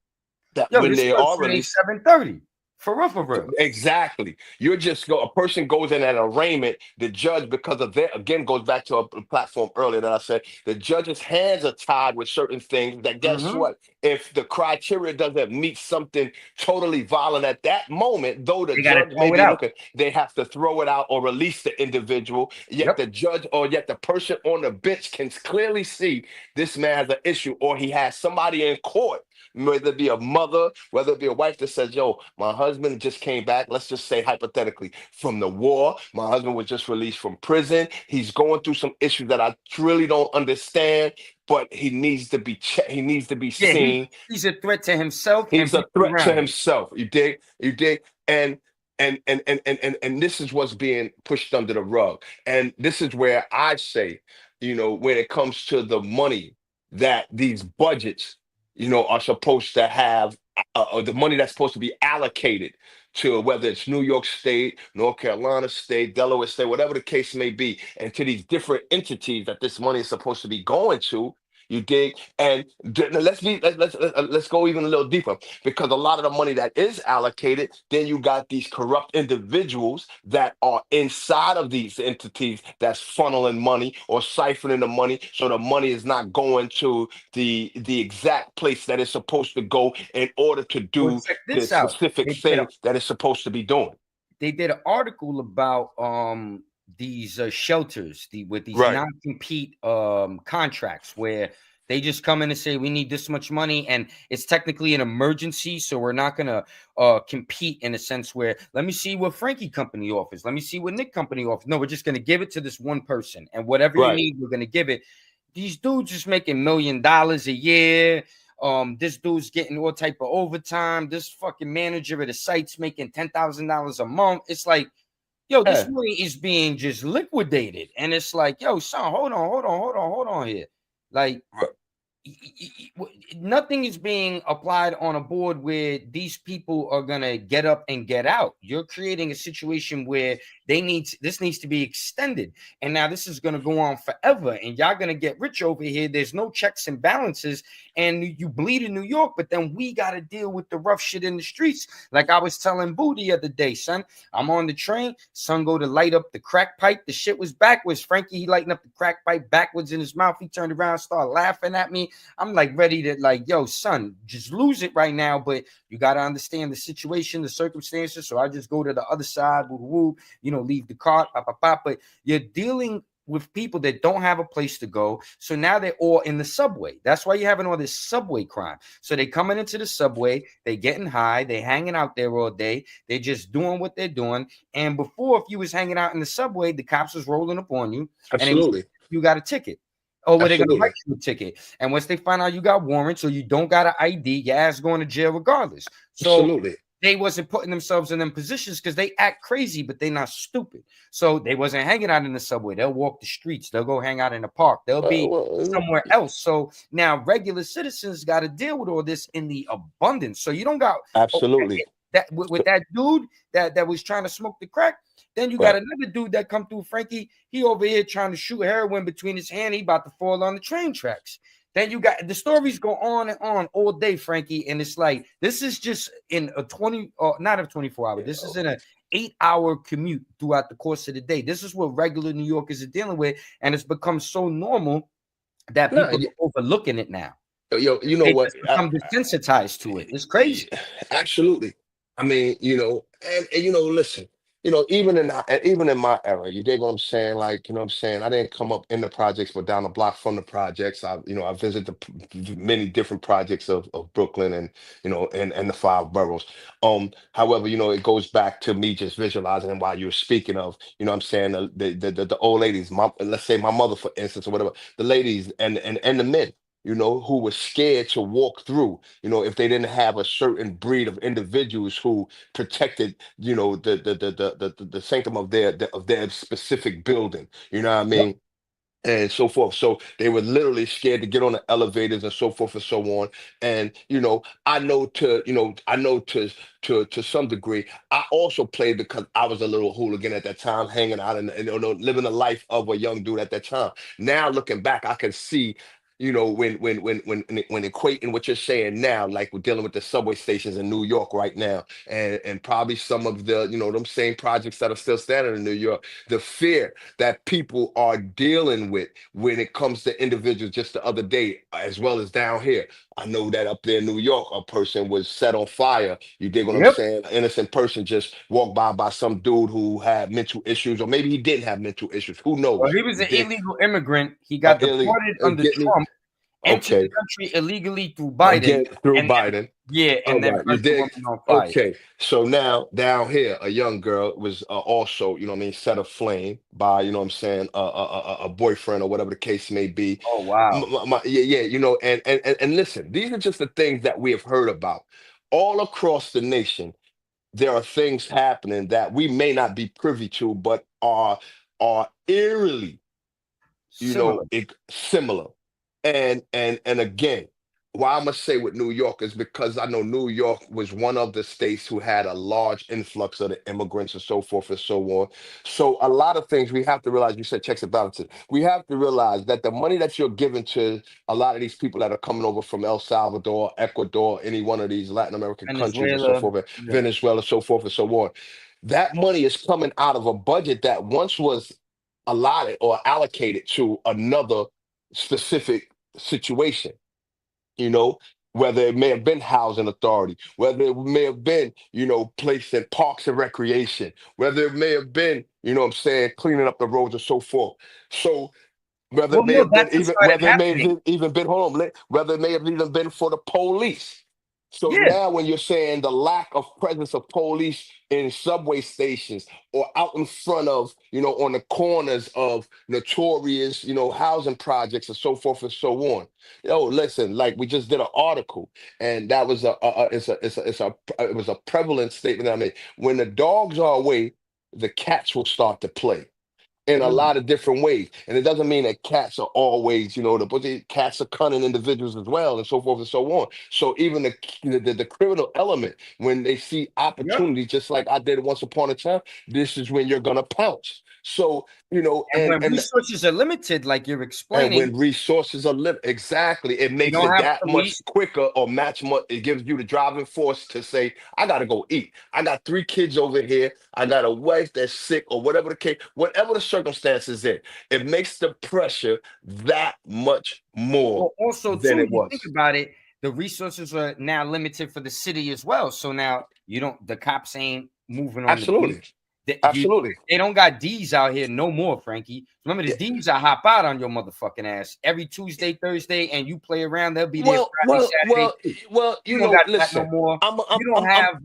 that Yo, when this they could are say released. 7:30 for real, for real. Exactly. A person goes in an arraignment, the judge, because of that, again, goes back to a platform earlier that I said, the judge's hands are tied with certain things that, guess Mm-hmm. what? If the criteria doesn't meet something totally violent at that moment, though the They got to judge may throw it be out. looking, they have to throw it out or release the individual. Yet Yep. the judge or yet the person on the bench can clearly see this man has an issue, or he has somebody in court, whether it be a mother, whether it be a wife, that says, yo, my husband just came back, let's just say hypothetically, from the war. My husband was just released from prison. He's going through some issues that I truly don't understand, but he needs to be he needs to be Yeah, seen. he's a threat to himself and He's a people threat to around him. himself. You dig? You dig? And this is what's being pushed under the rug. And this is where I say, when it comes to the money that these budgets, are supposed to have, or the money that's supposed to be allocated to, whether it's New York State, North Carolina State, Delaware State, whatever the case may be, and to these different entities that this money is supposed to be going to. You dig? And let's go even a little deeper, because a lot of the money that is allocated, then you got these corrupt individuals that are inside of these entities that's funneling money or siphoning the money, so the money is not going to the exact place that it's supposed to go in order to Well, do check the this out. specific thing that it's supposed to be doing. They did an article about these shelters, with these Right. non-compete contracts, where they just come in and say we need this much money, and it's technically an emergency, so we're not gonna compete in a sense where, let me see what Frankie company offers, let me see what Nick company offers. No, we're just gonna give it to this one person, and whatever you Right. need, we're gonna give it. These dudes just making $1 million a year. This dude's getting all type of overtime. This fucking manager at the site's making $10,000 a month. It's like, yo, this Yeah. money is being just liquidated. And it's like, yo, son, hold on here. Like, Right. nothing is being applied on a board where these people are gonna get up and get out. You're creating a situation where this needs to be extended, and now this is gonna go on forever, and y'all gonna get rich over here. There's no checks and balances, and you bleed in New York, but then we gotta deal with the rough shit in the streets. Like I was telling Boo the other day, son, I'm on the train, son go to light up the crack pipe. The shit was backwards. Frankie, he lighting up the crack pipe backwards in his mouth. He turned around, started laughing at me. I'm like ready to, like, yo, son, just lose it right now. But you got to understand the situation, the circumstances. So I just go to the other side, woo, leave the cart, pop, pop, pop. But you're dealing with people that don't have a place to go. So now they're all in the subway. That's why you're having all this subway crime. So they coming into the subway, they getting high, they hanging out there all day, they're just doing what they're doing. And before, if you was hanging out in the subway, the cops was rolling up on you, and they was, Absolutely. you got a ticket. Or were they gonna Absolutely. write you a ticket? And once they find out you got warrants or you don't got an ID, your ass going to jail regardless. So Absolutely. they wasn't putting themselves in them positions because they act crazy, but they not stupid. So they wasn't hanging out in the subway. They'll walk the streets. They'll go hang out in the park. They'll be somewhere else. So now regular citizens got to deal with all this in the abundance. So you don't got absolutely that with that dude that was trying to smoke the crack. Then you got another dude that come through, Frankie. He over here trying to shoot heroin between his hand. He about to fall on the train tracks. Then you got the stories go on and on all day, Frankie. And it's like, this is just in a 20 or not a 24-hour. This is in an 8-hour commute throughout the course of the day. This is what regular New Yorkers are dealing with. And it's become so normal that people are overlooking it now. Yo, you know they what? become desensitized to it. It's crazy. Absolutely. I mean, and listen, even in my era, you dig what I'm saying? Like, you know what I'm saying? I didn't come up in the projects, but down the block from the projects. I visited many different projects of Brooklyn and, and the five boroughs. However, it goes back to me just visualizing while you're speaking of, what I'm saying, the old ladies, let's say my mother, for instance, or whatever, the ladies and the men, who were scared to walk through, if they didn't have a certain breed of individuals who protected, the sanctum of their specific building. You know what I Yep. mean? And so forth. So they were literally scared to get on the elevators and so forth and so on. And I know to some degree, I also played because I was a little hooligan at that time, hanging out and living the life of a young dude at that time. Now looking back, I can see. When equating what you're saying now, like we're dealing with the subway stations in New York right now, and probably some of the them same projects that are still standing in New York, the fear that people are dealing with when it comes to individuals. Just the other day, as well as down here, I know that up there in New York, a person was set on fire. You dig what I'm Yep. saying? An innocent person just walked by some dude who had mental issues, or maybe he didn't have mental issues. Who Well, knows? he was You an dig? illegal immigrant. He got deported under Get me? Trump, entered the Okay. country illegally through Biden, Again, through and then Biden. All and then right, you President dig? woman on fire. Okay, so now down here, a young girl was also, what I mean, set aflame by, what I'm saying, a boyfriend or whatever the case may be. Oh wow. Yeah, and listen, these are just the things that we have heard about all across the nation. There are things happening that we may not be privy to, but are eerily Similar. similar. And again, why I'm gonna say with New York is because I know New York was one of the states who had a large influx of the immigrants and so forth and so on. So a lot of things we have to realize, you said checks and balances. We have to realize that the money that you're giving to a lot of these people that are coming over from El Salvador, Ecuador, any one of these Latin American countries and so Venezuela. forth, and Yeah. Venezuela, so forth and so on. That money is coming out of a budget that once was allotted or allocated to another specific situation, you know, whether it may have been housing authority, whether it may have been, placed in parks and recreation, whether it may have been, what I'm saying, cleaning up the roads and so forth. So whether Well, it may no, have been that's what even started whether it may happening. have even been hold on, whether it may have even been for the police. So Yeah. now when you're saying the lack of presence of police in subway stations or out in front of, on the corners of notorious, housing projects and so forth and so on. Yo, listen, like we just did an article, and that was it was a prevalent statement that I made. When the dogs are away, the cats will start to play in a Mm. lot of different ways. And it doesn't mean that cats are always, but cats are cunning individuals as well, and so forth and so on. So even the criminal element, when they see Yep. opportunity, just like I did once upon a time, this is when you're gonna pounce. So, And when resources are limited, like you're and explaining, when resources are limited, exactly, it you makes don't it have that much police. quicker or match much. It gives you the driving force to say, I gotta go eat. I got 3 kids over here. I got a wife that's sick, or whatever the case, whatever the circumstances is. It makes the pressure that much more Well, also than too, it you think was. about it, the resources are now limited for the city as well. So now you don't, the cops ain't moving on the Absolutely. beach. Absolutely. They don't got D's out here no more, Frankie. Remember the D's? I hop out on your motherfucking ass every Tuesday, Thursday, and you play around. They'll be there Friday, Saturday. You don't got that no listen. more. You don't have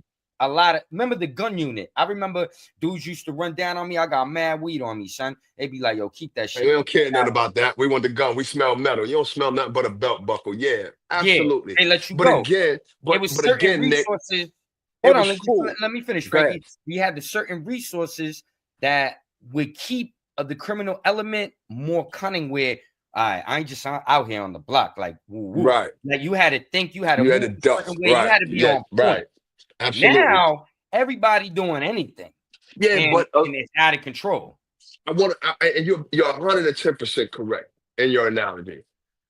a lot of. Remember the gun unit? I remember dudes used to run down on me. I got mad weed on me, son. They be like, "Yo, keep that shit." We don't care nothing about that. We want the gun. We smell metal. You don't smell nothing but a belt buckle. Yeah, absolutely. Yeah, they let you But go. again, It was but certain again, Nick, resources. it Hold on, was cool. let me finish, Go ahead. Frankie. We had the certain resources that would keep the criminal element more cunning. Where I ain't just out here on the block, like woo, woo. Right. Like you had to think, you had to You had move to a duck. certain way. You Right. had to be Yeah. on point. Right. Absolutely. Now everybody doing anything. Yeah, and it's out of control. and you're 110% correct in your analogy.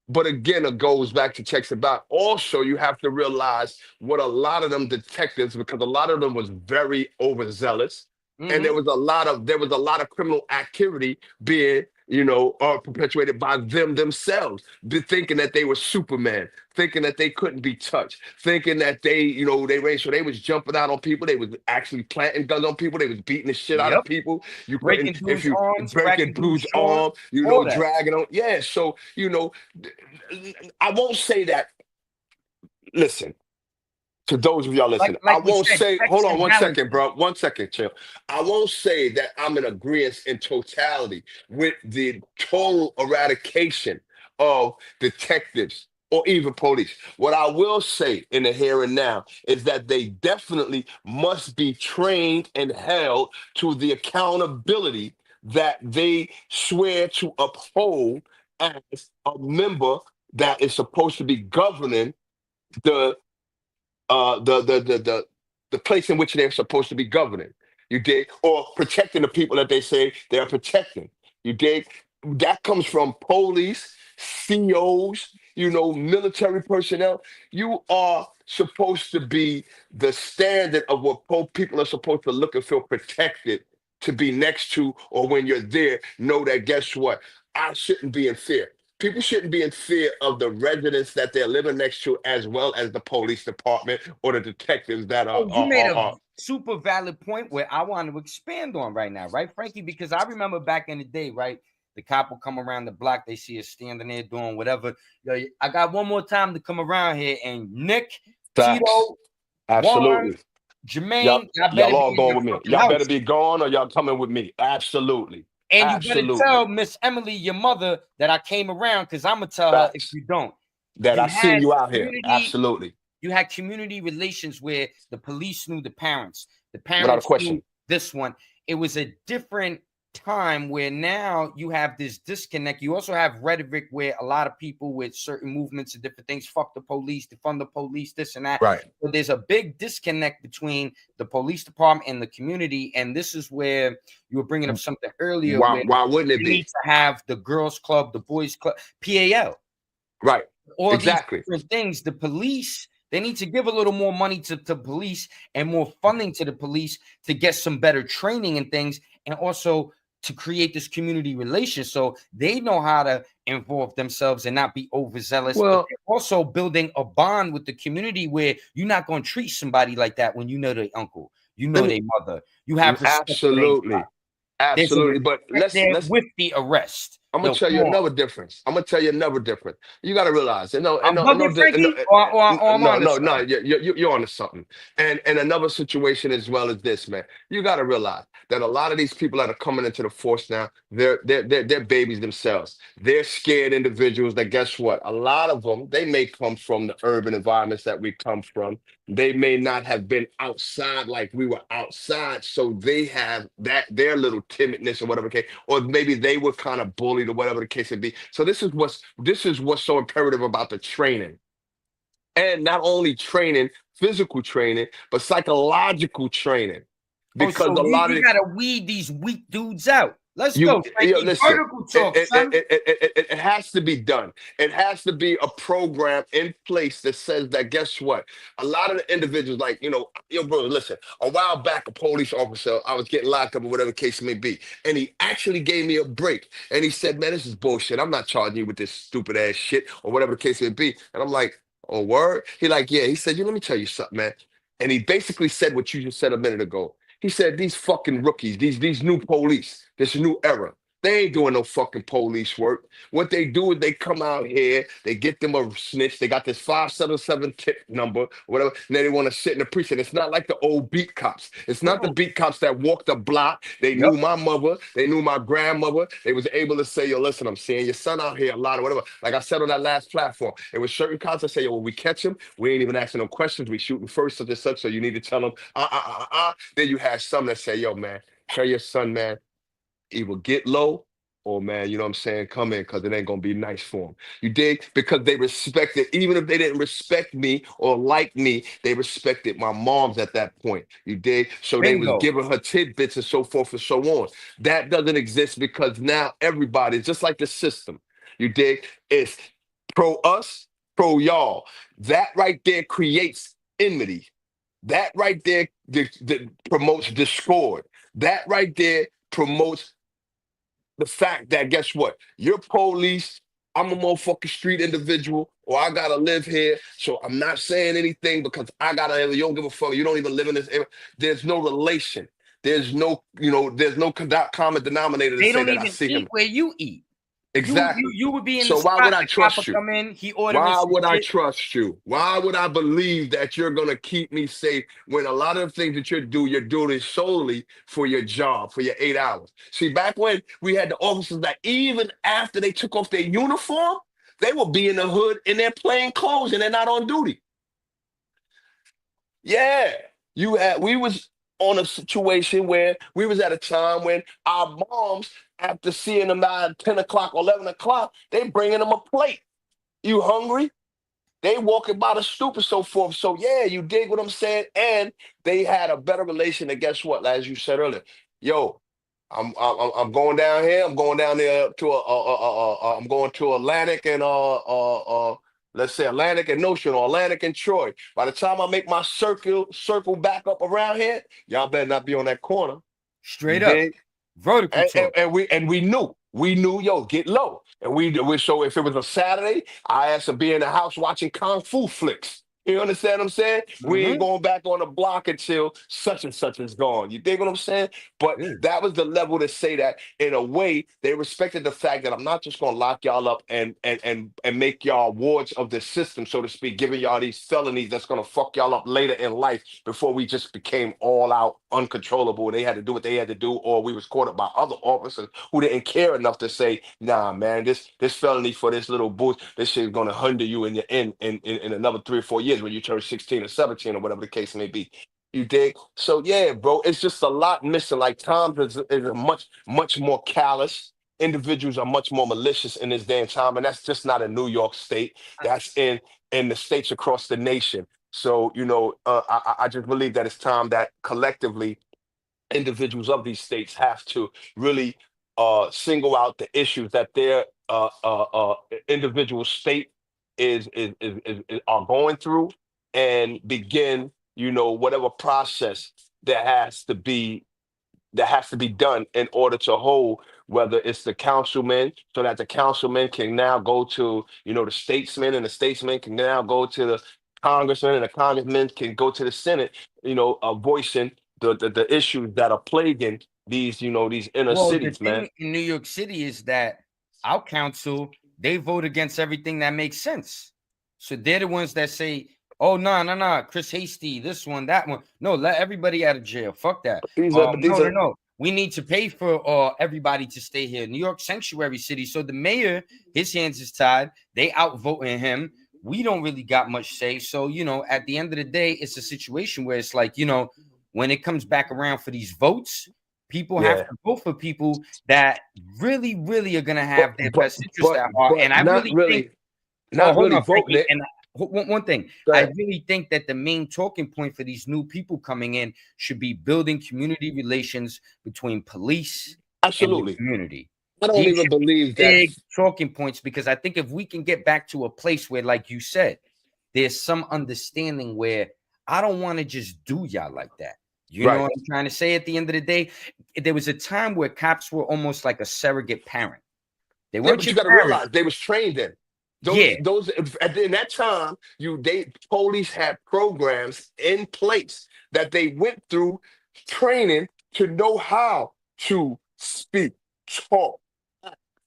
But again, it goes back to checks about. Also, you have to realize what a lot of them detectives, because a lot of them was very overzealous, and there was a lot of criminal activity being, perpetuated by them themselves, thinking that they were Superman, thinking that they couldn't be touched, thinking that they ran, so they was jumping out on people, they was actually planting guns on people, they was beating the shit out of people. You breaking couldn't, if dudes' you arms, breaking dudes' arm, dragging on. Yeah, so I won't say that. Listen, to those of y'all listening, I won't say, hold on 1 second, bro. 1 second, chill. I won't say that I'm in agreement in totality with the total eradication of detectives or even police. What I will say in the here and now is that they definitely must be trained and held to the accountability that they swear to uphold as a member that is supposed to be governing the the place in which they're supposed to be governing. You dig? Or protecting the people that they say they're protecting. You dig? That comes from police, COs, military personnel. You are supposed to be the standard of what people are supposed to look and feel protected to be next to, or when you're there, know that guess what? I shouldn't be in fear. People shouldn't be in fear of the residents that they're living next to, as well as the police department or the detectives that are. You made a super valid point where I want to expand on right now, right, Frankie? Because I remember back in the day, right? The cop will come around the block, they see us standing there doing whatever. Yo, I got one more time to come around here, and Nick, Tito, absolutely. Juan, Jermaine, y'all all going with me. Y'all better be gone, or y'all coming with me. Absolutely. And you better tell Miss Emily, your mother, that I came around, because I'm gonna tell her if you don't. That I seen you out here. Absolutely. You had community relations where the police knew the parents. The Without a parents question. knew this one. It was a different time where now you have this disconnect. You also have rhetoric where a lot of people with certain movements and different things, fuck the police, defund the police, this and that. Right. So there's a big disconnect between the police department and the community. And this is where you were bringing up something earlier. Why wouldn't it be? Need to have the girls club, the boys club, PAL. Right. All exactly. these different things. The police, they need to give a little more money to police and more funding to the police to get some better training and things, and also to create this community relation so they know how to involve themselves and not be overzealous. Well, but also building a bond with the community where you're not going to treat somebody like that when you know their uncle, you know their mother. You have absolutely. But let's with the arrest. I'm gonna tell you another difference. You got to realize, you're onto something. And another situation as well as this, man. You got to realize that a lot of these people that are coming into the force now, they're babies themselves. They're scared individuals. That guess what? A lot of them, they may come from the urban environments that we come from. They may not have been outside like we were outside, so they have their little timidness or whatever case, or maybe they were kind of bullied or whatever the case may be. So this is what's so imperative about the training, and not only training, physical training, but psychological training, because a lot of you gotta weed these weak dudes out. Let's go. Listen, it has to be done. It has to be a program in place that says that, guess what? A lot of the individuals, like, brother, listen, a while back, a police officer, I was getting locked up or whatever the case may be. And he actually gave me a break. And he said, man, this is bullshit. I'm not charging you with this stupid ass shit or whatever the case may be. And I'm like, oh, word? He like, yeah. He said, let me tell you something, man. And he basically said what you just said a minute ago. He said, these fucking rookies, these new police, this new era, they ain't doing no fucking police work. What they do is they come out here, they get them a snitch, they got this 577 tip number, whatever, and then they want to sit in the precinct. It's not like the old beat cops. It's not the Mm. beat cops that walked the block. They Yep. knew my mother, they knew my grandmother. They was able to say, yo, listen, I'm seeing your son out here a lot or whatever. Like I said on that last platform, it was certain cops that say, yo, when we catch him, we ain't even asking no questions. We shooting first, such and such. So you need to tell them, Then you have some that say, yo, man, tell your son, man, either get low or, man, you know what I'm saying, come in because it ain't gonna be nice for him. You dig? Because they respected, even if they didn't respect me or like me, they respected my mom's at that point. You dig? So they was Bingo. giving her tidbits and so forth and so on. That doesn't exist because now everybody, just like the system, you dig? It's pro us, pro y'all. That right there creates enmity. That right there promotes discord. That right there promotes the fact that, guess what? You're police. I'm a motherfucking street individual, or I gotta live here. So I'm not saying anything because I gotta. You don't give a fuck. You don't even live in this area. There's no relation. There's no, there's no common denominator to They say don't that I even see eat him. where you eat. Exactly. You would be in the So why would spot, I the copper trust you? come in, he ordering Why some would I shit. trust you? Why would I believe that you're going to keep me safe when a lot of the things that you're doing it solely for your job, for your 8 hours? See, back when we had the officers that even after they took off their uniform, they will be in the hood in their plain clothes and they're not on duty. Yeah. We was on a situation where we was at a time when our moms, after seeing them at 10 o'clock or 11 o'clock, they bringing them a plate. You hungry? They walking by the stoop and so forth. So yeah, you dig what I'm saying? And they had a better relation. And guess what? As you said earlier, yo, I'm going down here. I'm going down there to I'm going to Atlantic and let's say Atlantic and Notion or Atlantic and Troy. By the time I make my circle back up around here, y'all better not be on that corner. You Straight up. dig? Vertical talk. And we knew, yo, get low. And we so if it was a Saturday, I had to be in the house watching kung fu flicks. You understand what I'm saying? We ain't Mm-hmm. going back on the block until such and such is gone. You dig what I'm saying? But Yeah. that was the level to say that in a way they respected the fact that I'm not just gonna lock y'all up and make y'all wards of the system, so to speak, giving y'all these felonies that's gonna fuck y'all up later in life before we just became all out uncontrollable. They had to do what they had to do, or we was caught up by other officers who didn't care enough to say, nah, man, this felony for this little boost, this shit is gonna hinder you in your in another 3 or 4 years when you turn 16 or 17 or whatever the case may be. You dig? So yeah, bro, it's just a lot missing. Like times is a much more callous. Individuals are much more malicious in this day and time, and that's just not in New York State. That's in the states across the nation. So I just believe that it's time that collectively individuals of these states have to really single out the issues that their individual state are going through and begin, whatever process that has to be done in order to hold, whether it's the councilman, so that the councilman can now go to, the statesman, and the statesman can now go to the congressman, and the congressman can go to the Senate, voicing the issues that are plaguing these inner Well, the cities, man. thing in New York City is that our council, they vote against everything that makes sense. So they're the ones that say, oh, no, Chris Hasty, this one, that one. No, let everybody out of jail. Fuck that. But these are No. We need to pay for everybody to stay here. New York sanctuary city. So the mayor, his hands is tied. They outvoting him. We don't really got much say. So, at the end of the day, it's a situation where it's like, when it comes back around for these votes, people have yeah, to vote for people that really, really are going to but have their but best interest but at heart. And but I not really think, really, well, not hold really on, voting Frankie. it. And one thing, Go I ahead. really think that the main talking point for these new people coming in should be building community relations between police and the Absolutely. community. I don't These even should be believe that. big talking points because I think if we can get back to a place where, like you said, there's some understanding where I don't want to just do y'all like that. You know Right. what I'm trying to say? At the end of the day, there was a time where cops were almost like a surrogate parent. They Yeah, weren't but you your got to parent. realize they was trained in Yeah. those in that time. Police had programs in place that they went through training to know how to speak, talk,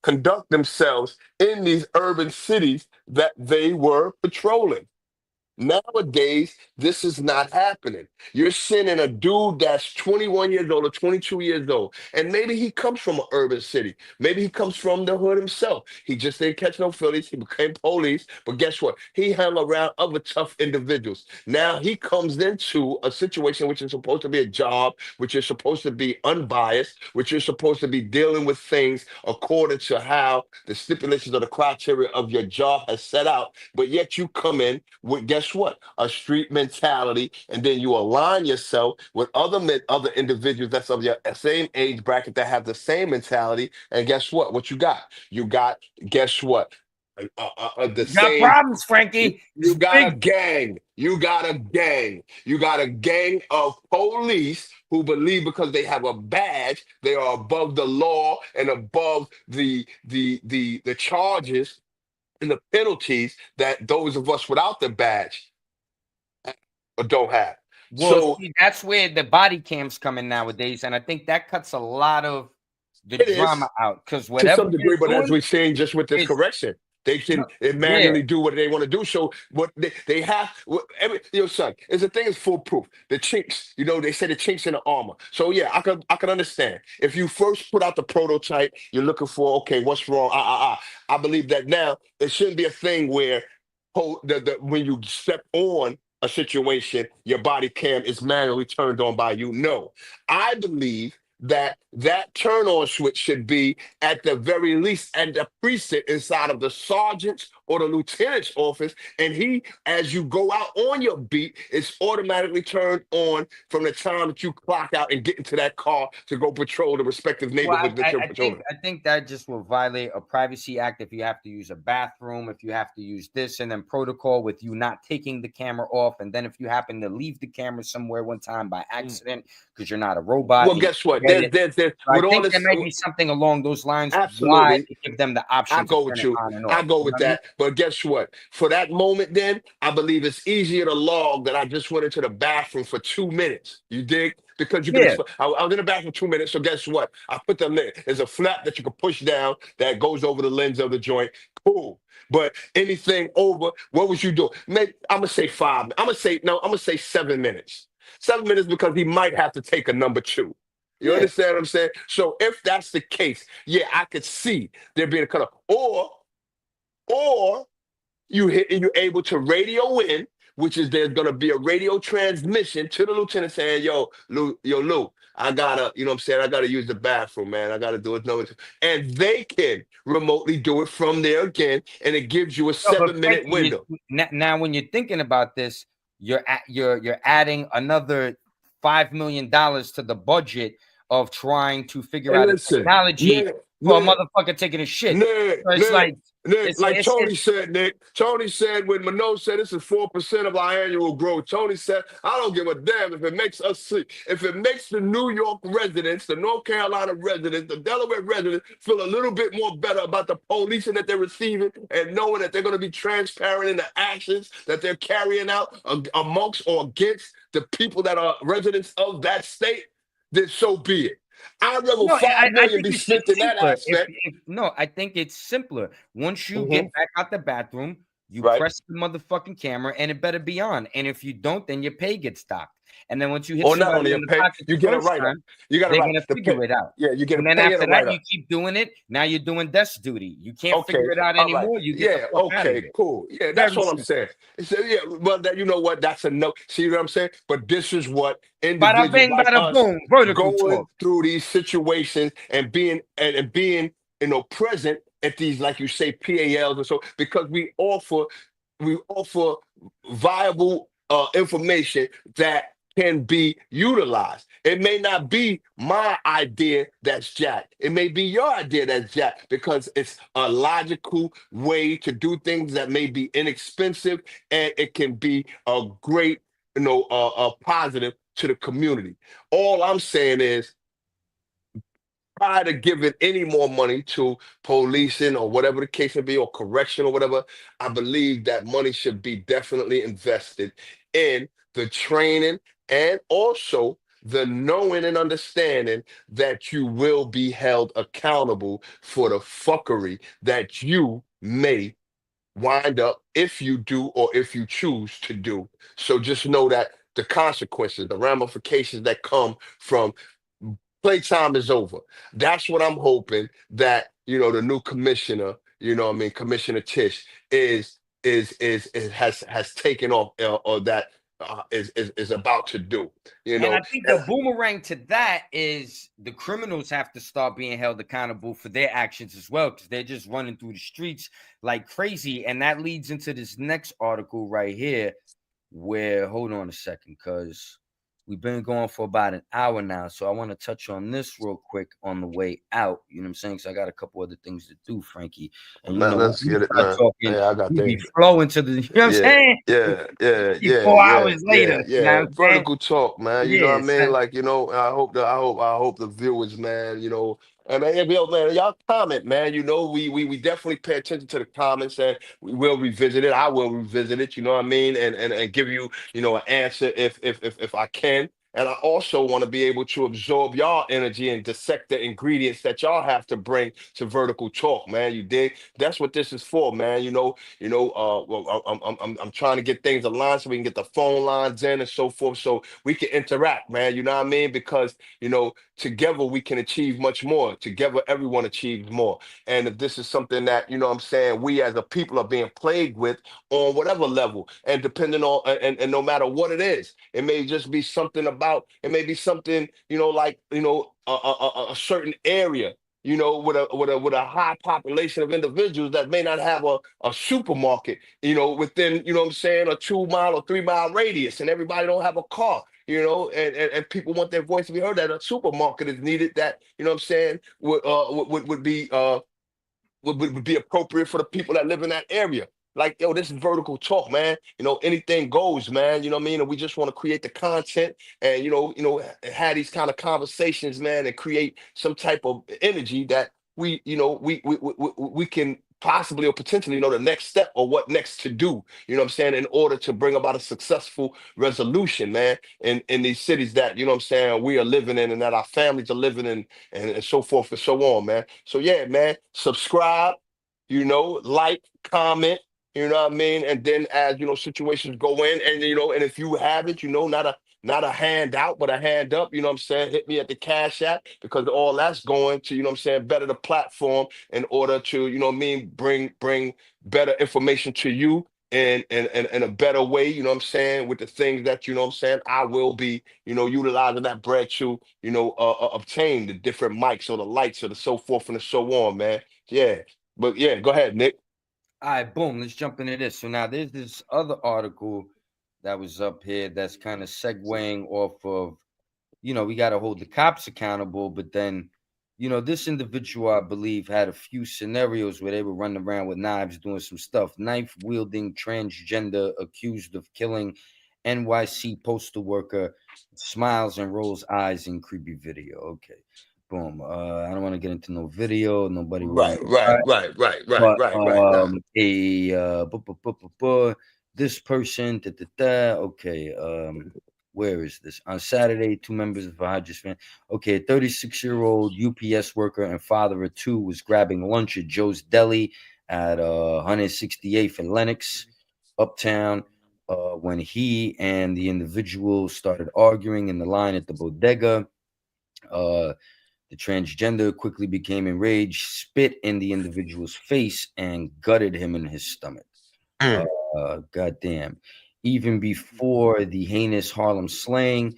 conduct themselves in these urban cities that they were patrolling. Nowadays, this is not happening. You're sending a dude that's 21 years old or 22 years old, and maybe he comes from an urban city. Maybe he comes from the hood himself. He just didn't catch no Phillies. He became police, but guess what? He hung around other tough individuals. Now he comes into a situation which is supposed to be a job, which is supposed to be unbiased, which is supposed to be dealing with things according to how the stipulations or the criteria of your job has set out. But yet you come in with, guess what? A street mentality, and then you align yourself with other men, other individuals that's of your same age bracket that have the same mentality. And guess what? What you got? You got, guess what? The You got same. problems, Frankie. You It's got a big. gang. You got a gang. You got a gang of police who believe because they have a badge, they are above the law and above the charges and the penalties that those of us without the badge don't have. Well, So see, that's where the body cams come in nowadays, and I think that cuts a lot of the it drama is out because to whatever some degree, they're but as doing we're seeing just with this is correction, they no, can yeah. manually do what they want to do. So what they have, every son, is the thing is foolproof. The chinks, they say the chinks in the armor. So yeah, I can understand. If you first put out the prototype, you're looking for okay, what's wrong? I believe that now it shouldn't be a thing where when you step on a situation, your body cam is manually turned on by you. No, I believe that turn on switch should be at the very least at the precinct inside of the sergeant's or the lieutenant's office, and he, as you go out on your beat, it's automatically turned on from the time that you clock out and get into that car to go patrol the respective Well, neighborhood that you're patrolling. I think that just will violate a privacy act if you have to use a bathroom, if you have to use this, and then protocol with you not taking the camera off, and then if you happen to leave the camera somewhere one time by accident because you're not a robot Well, and you guess what? forget it. There's So I with all think there this, might be something along those lines. Why absolutely. they give them the I option to go turn with it you. on and I off. go You know with what I mean? that. But guess what? For that moment, then I believe it's easier to log that I just went into the bathroom for 2 minutes. You dig? Because you can. Yeah. I was in the bathroom 2 minutes. So guess what? I put the lid. There's a flap that you can push down that goes over the lens of the joint. Cool. But anything over, what was you doing? Maybe I'm gonna say 5. I'm gonna say no. I'm gonna say 7 minutes. 7 minutes because he might have to take a number two. You Yeah. understand what I'm saying? So if that's the case, yeah, I could see there being a cutoff. Or you hit and you're able to radio in, which is there's gonna be a radio transmission to the lieutenant saying, Lou, I gotta, you know what I'm saying, I gotta use the bathroom, man. I gotta do it. No, and they can remotely do it from there again, and it gives you a No, but 7 minute Frankie, window. now when you're thinking about this, you're adding another $5 million to the budget of trying to figure And out a listen, technology Nick, for a Nick, motherfucker taking a shit. Nick, So it's Nick, like Nick, like Tony it's said, Nick. Tony said when Minot said this is 4% of our annual growth. Tony said, I don't give a damn if it makes us sick. If it makes the New York residents, the North Carolina residents, the Delaware residents feel a little bit more better about the policing that they're receiving and knowing that they're going to be transparent in the actions that they're carrying out amongst or against the people that are residents of that state, then so be it. I'd rather no, 5 million think be spent it's in that simpler. aspect. If no, I think it's simpler. Once you Mhm. get back out the bathroom, you Right. press the motherfucking camera, and it better be on. And if you don't, then your pay gets docked. And then once you hit Or not somebody only a in the pay, pocket you the get a first write up. time, You got to they're write gonna the pay. figure it out. Yeah, you get a And then pay and after a that, write you up. keep doing it. Now you're doing desk duty. You can't Okay, figure it out all right. anymore. You get the Yeah, fuck out of okay, there. cool. Yeah, that's Very all I'm simple. saying. So, yeah, well, that you know what? That's a no. See what I'm saying? But this is what Bada individuals bing, like bada us boom. Vertical going talk. through these situations and being present at these, like you say, PALs and so because we offer viable information that can be utilized. It may not be my idea that's jacked. It may be your idea that's jacked because it's a logical way to do things that may be inexpensive and it can be a great, a positive to the community. All I'm saying is prior to giving any more money to policing or whatever the case may be, or correction or whatever, I believe that money should be definitely invested in the training and also the knowing and understanding that you will be held accountable for the fuckery that you may wind up if you do or if you choose to do. So just know that the consequences, the ramifications that come from playtime is over. That's what I'm hoping that, the new commissioner, what I mean, Commissioner Tish is has taken off, or that is about to do, And I think the boomerang to that is the criminals have to start being held accountable for their actions as well, because they're just running through the streets like crazy. And that leads into this next article right here, where, hold on a second, because we've been going for about an hour now. So I want to touch on this real quick on the way out. You know what I'm saying? Because I got a couple other things to do, Frankie. And man, let's we get it, start man. talking, Yeah, I got we be things. flowing to the, you know what I'm Yeah, saying? yeah, yeah, Be yeah, 4 hours later. You know yeah. what I'm saying? Vertical talk, man. You know what Yeah, I mean? son. Like, I hope the viewers, man, and man, man, y'all comment, man. We definitely pay attention to the comments, and we will revisit it. I will revisit it, you know what I mean, and give you, an answer if I can. And I also want to be able to absorb y'all energy and dissect the ingredients that y'all have to bring to vertical talk, man. You dig? That's what this is for, man. Well, I'm trying to get things aligned so we can get the phone lines in and so forth, so we can interact, man. You know what I mean? Because together we can achieve much more. Together, everyone achieves more. And if this is something that what I'm saying, we as a people are being plagued with on whatever level, and depending on and no matter what it is, it may just be something about it may be something like a certain area, with a high population of individuals that may not have a supermarket, within, what I'm saying, a 2 mile or 3 mile radius, and everybody don't have a car, and people want their voice to be heard, that a supermarket is needed, that, what I'm saying, would be appropriate for the people that live in that area. Like, yo, this is vertical talk, man. Anything goes, man. You know what I mean? And we just want to create the content, and have these kind of conversations, man, and create some type of energy that we can possibly or potentially the next step, or what next to do. You know what I'm saying? In order to bring about a successful resolution, man, in these cities that what I'm saying, we are living in, and that our families are living in, and so forth and so on, man. So yeah, man, subscribe, like, comment, you know what I mean? And then as situations go in, and and if you have it, not a hand out, but a hand up, you know what I'm saying? Hit me at the Cash App, because all that's going to, what I'm saying, better the platform, in order to, what I mean, bring better information to you in a better way, what I'm saying, with the things that, what I'm saying, I will be, utilizing that bread to, obtain the different mics or the lights or the so forth and so on, man. Yeah. But yeah, go ahead, Nick. All right, boom. Let's jump into this. So now there's this other article that was up here that's kind of segueing off of, we got to hold the cops accountable. But then, this individual, I believe, had a few scenarios where they were running around with knives doing some stuff. Knife wielding transgender accused of killing NYC postal worker smiles and rolls eyes in creepy video. Okay. Boom. I don't want to get into no video. Nobody will want Right, to. right, right, right, right, But right, right. Nah. this person, okay, where is this? On Saturday, two members of a Hodges fan. Okay, a 36-year-old UPS worker and father of two was grabbing lunch at Joe's Deli at 168th and Lenox, Uptown, when he and the individual started arguing in the line at the bodega. The transgender quickly became enraged, spit in the individual's face, and gutted him in his stomach. Mm. Goddamn. Even before the heinous Harlem slaying,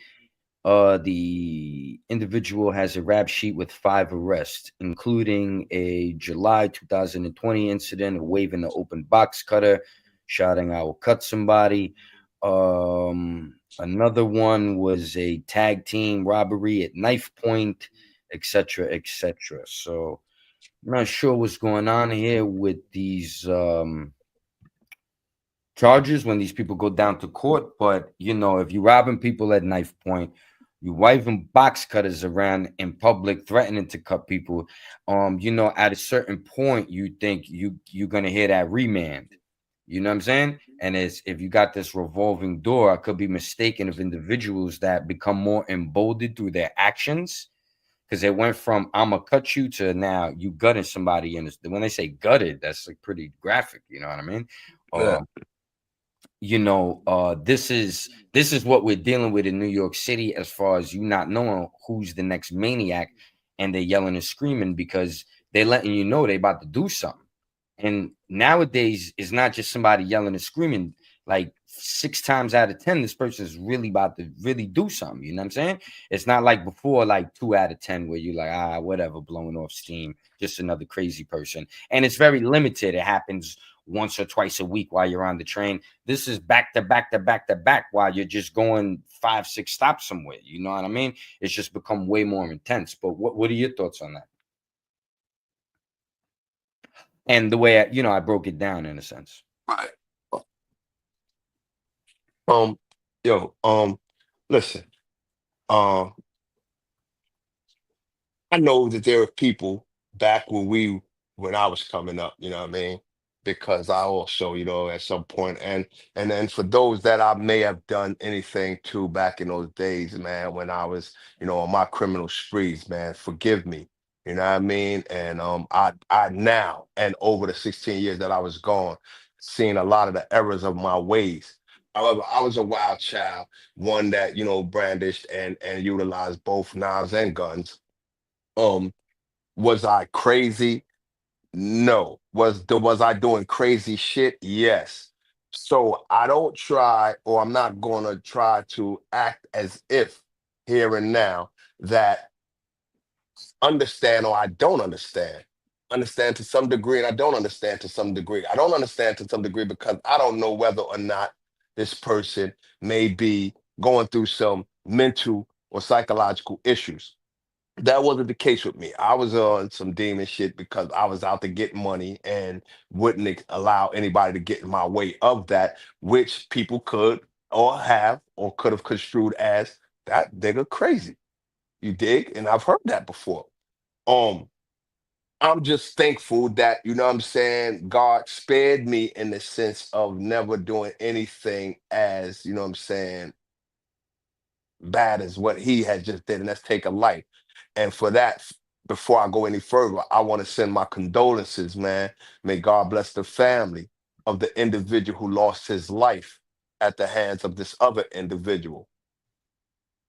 the individual has a rap sheet with 5 arrests, including a July 2020 incident of waving the open box cutter, shouting, "I will cut somebody." Another one was a tag team robbery at knife point, etc., etc. So I'm not sure what's going on here with these charges when these people go down to court. But if you're robbing people at knife point, you waving box cutters around in public, threatening to cut people, at a certain point, you think you're gonna hear that remand. You know what I'm saying? And it's, if you got this revolving door, I could be mistaken of individuals that become more emboldened through their actions, because it went from "I'ma cut you" to now you gutting somebody. And when they say gutted, that's like pretty graphic. You know what I mean? Yeah. Um, this is what we're dealing with in New York City, as far as you not knowing who's the next maniac, and they're yelling and screaming because they're letting you know they about to do something. And nowadays, it's not just somebody yelling and screaming. Like 6 times out of 10, this person is really about to really do something. You know what I'm saying? It's not like before, like 2 out of 10, where you're like, whatever, blowing off steam, just another crazy person. And it's very limited. It happens once or twice a week while you're on the train. This is back to back to back to back while you're just going 5, 6 stops somewhere. You know what I mean? It's just become way more intense. But what are your thoughts on that? And the way I broke it down in a sense. Right. Um, yo, listen, um, I know that there are people back when I was coming up, you know what I mean? Because I also, at some point, and then for those that I may have done anything to back in those days, man, when I was, on my criminal sprees, man, forgive me. You know what I mean? And I now and over the 16 years that I was gone, seeing a lot of the errors of my ways. However, I was a wild child, one that, brandished and utilized both knives and guns. um, was I crazy? No. Was I doing crazy shit? Yes. So I don't try, or I'm not gonna try to act as if here and now that understand or I don't understand. Understand to some degree, and I don't understand to some degree. I don't understand to some degree because I don't know whether or not this person may be going through some mental or psychological issues. That wasn't the case with me. I was on some demon shit because I was out to get money and wouldn't allow anybody to get in my way of that, which people could or have or could have construed as that nigga crazy. You dig? And I've heard that before. Um, I'm just thankful that, what I'm saying, God spared me in the sense of never doing anything as, what I'm saying, bad as what he had just did, and that's take a life. And for that, before I go any further, I want to send my condolences, man. May God bless the family of the individual who lost his life at the hands of this other individual.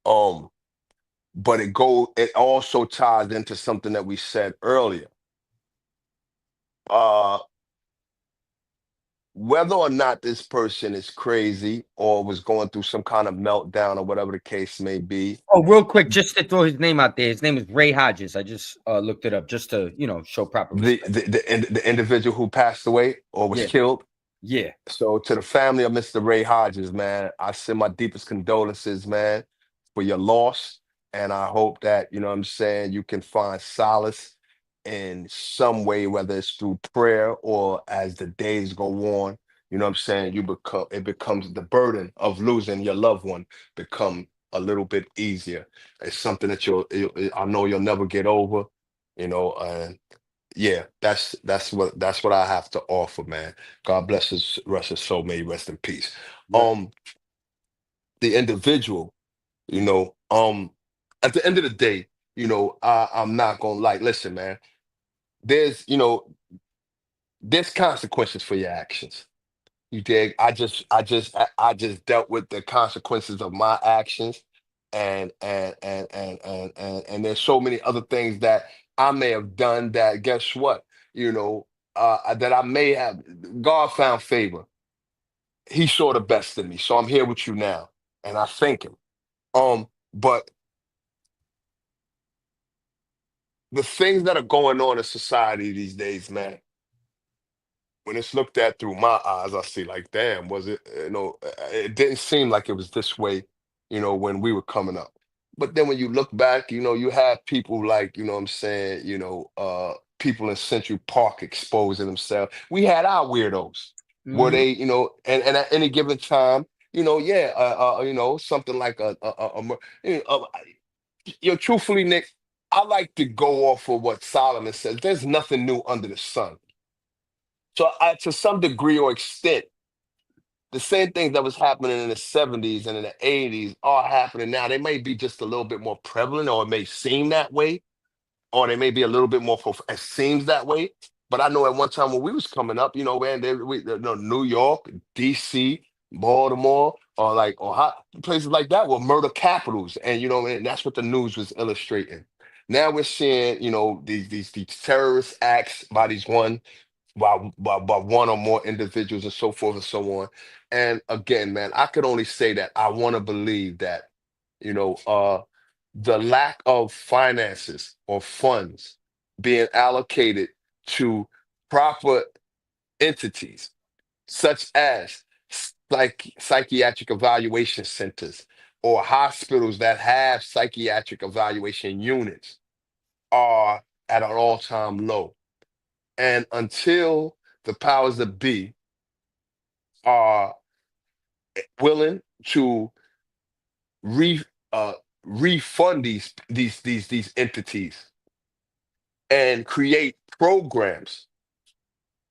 Um, but it also ties into something that we said earlier. Uh, whether or not this person is crazy or was going through some kind of meltdown or whatever the case may be, Oh, real quick, just to throw his name out there. His name is Ray Hodges. I just looked it up just to, show proper the respect. the individual who passed away or was Yeah, killed. yeah. So to the family of Mr. Ray Hodges, man, I send my deepest condolences, man, for your loss. And I hope that, what I'm saying, you can find solace in some way, whether it's through prayer or as the days go on, what I'm saying, it becomes the burden of losing your loved one become a little bit easier. It's something that I know you'll never get over, and yeah, that's what I have to offer, man. God bless his rest his soul, may he rest in peace. Right. Um, the individual, at the end of the day, I'm not gonna like listen, man. There's there's consequences for your actions. You dig? I just dealt with the consequences of my actions, and there's so many other things that I may have done that. Guess what? That I may have. God found favor. He saw the best in me, so I'm here with you now, and I thank him. But the things that are going on in society these days, man, when it's looked at through my eyes, I see like, damn, was it, it didn't seem like it was this way, when we were coming up. But then when you look back, you have people like, what I'm saying, people in Central Park exposing themselves. We had our weirdos where Hmm. they, and at any given time, yeah, something like truthfully, Nick, I like to go off of what Solomon says. There's nothing new under the sun. So to some degree or extent, the same things that was happening in the 70s and in the 80s are happening now. They may be just a little bit more prevalent, or it may seem that way, or they may be a little bit more, it seems that way. But I know at one time when we was coming up, man, New York, DC, Baltimore, or places like that were murder capitals. And, and that's what the news was illustrating. Now we're seeing, these terrorist acts by these by one or more individuals and so forth and so on. And again, man, I could only say that I want to believe that, you know, uh, the lack of finances or funds being allocated to proper entities, such as psychiatric evaluation centers or hospitals that have psychiatric evaluation units, are at an all-time low. And until the powers that be are willing to re uh, refund these entities and create programs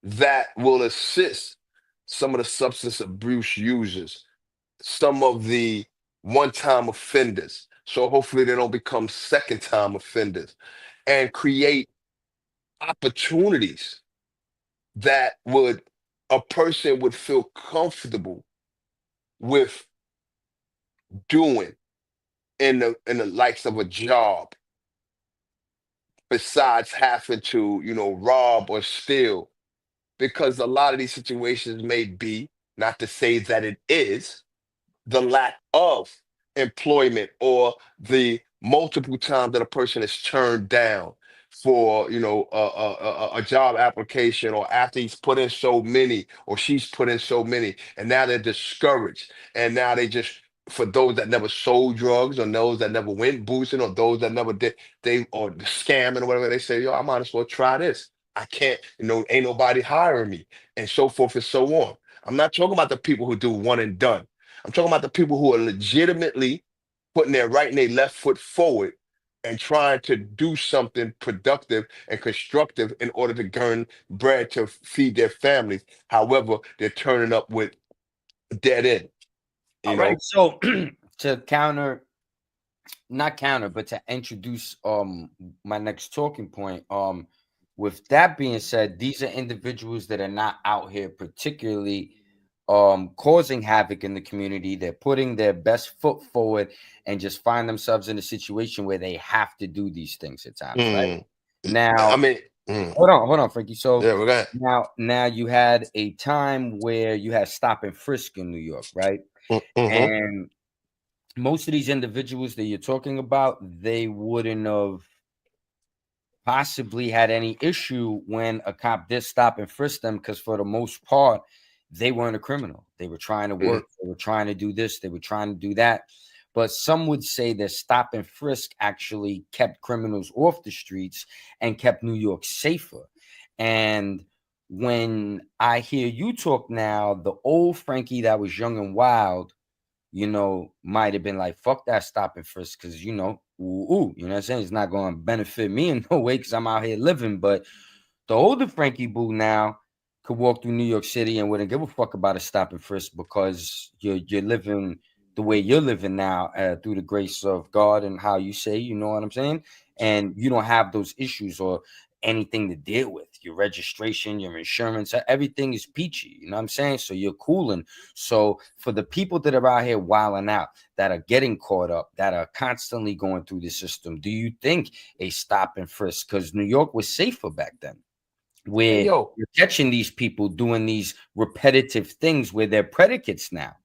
that will assist some of the substance abuse users, some of the one-time offenders, so hopefully they don't become second-time offenders, and create opportunities that would a person would feel comfortable with doing in the likes of a job, besides having to, rob or steal. Because a lot of these situations may be, not to say that it is, the lack of employment, or the multiple times that a person is turned down for, a job application, or after he's put in so many or she's put in so many, and now they're discouraged, and now they just, for those that never sold drugs, or those that never went boosting, or those that never did, they, or scamming or whatever, they say, yo, I might as well try this. I can't, ain't nobody hiring me, and so forth and so on. I'm not talking about the people who do one and done. I'm talking about the people who are legitimately putting their right and their left foot forward and trying to do something productive and constructive in order to earn bread to feed their families. However, they're turning up with dead end, All you right. know? So to counter, not counter, but to introduce my next talking point. With that being said, these are individuals that are not out here particularly causing havoc in the community. They're putting their best foot forward and just find themselves in a situation where they have to do these things at times, right? Mm. I Now, mean, hold on, Frankie. So yeah, we're gonna. now you had a time where you had stop and frisk in New York, right? Mm-hmm. And most of these individuals that you're talking about, they wouldn't have possibly had any issue when a cop did stop and frisk them, because for the most part, they weren't a criminal. They were trying to Mm. work, they were trying to do this, they were trying to do that. But some would say that stop and frisk actually kept criminals off the streets and kept New York safer. And when I hear you talk now, the old Frankie that was young and wild, might have been like, fuck that stop and frisk, because, you know what I'm saying? It's not going to benefit me in no way because I'm out here living. But the older Frankie Boo now could walk through New York City and wouldn't give a fuck about a stop and frisk, because you're living the way you're living now, through the grace of God and how you say, you know what I'm saying? And you don't have those issues or anything to deal with. Your registration, your insurance, everything is peachy. You know what I'm saying? So you're cooling. So for the people that are out here wilding out, that are getting caught up, that are constantly going through the system, do you think a stop and frisk, because New York was safer back then, Hey, where yo, you're catching these people doing these repetitive things where they're predicates now?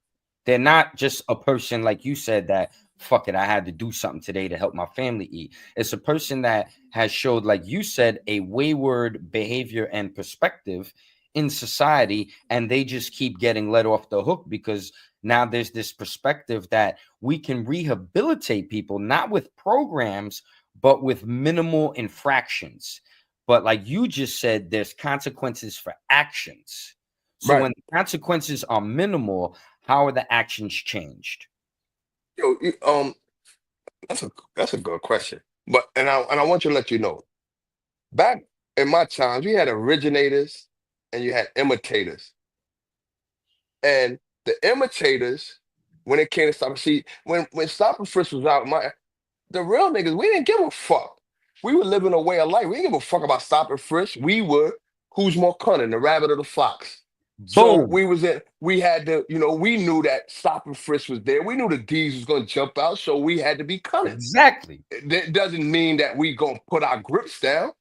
They're not just a person, like you said, that fuck it, I had to do something today to help my family eat. It's a person that has showed, like you said, a wayward behavior and perspective in society, and they just keep getting let off the hook because now there's this perspective that we can rehabilitate people, not with programs, but with minimal infractions. But like you just said, there's consequences for actions. So right. when the consequences are minimal, how are the actions changed? Yo, that's a good question. But and I want you to let you know, back in my times, we had originators and you had imitators. And the imitators, when it came to stop, see, when Stop and Frisk was out, the real niggas, we didn't give a fuck. We were living a way of life. We didn't give a fuck about Stop and Frisk. We were who's more cunning, the rabbit or the fox. So Boom. we had to, we knew that Stop and Frisk was there. We knew the D's was gonna jump out, so we had to be cunning. Exactly. That doesn't mean that we gonna put our grips down.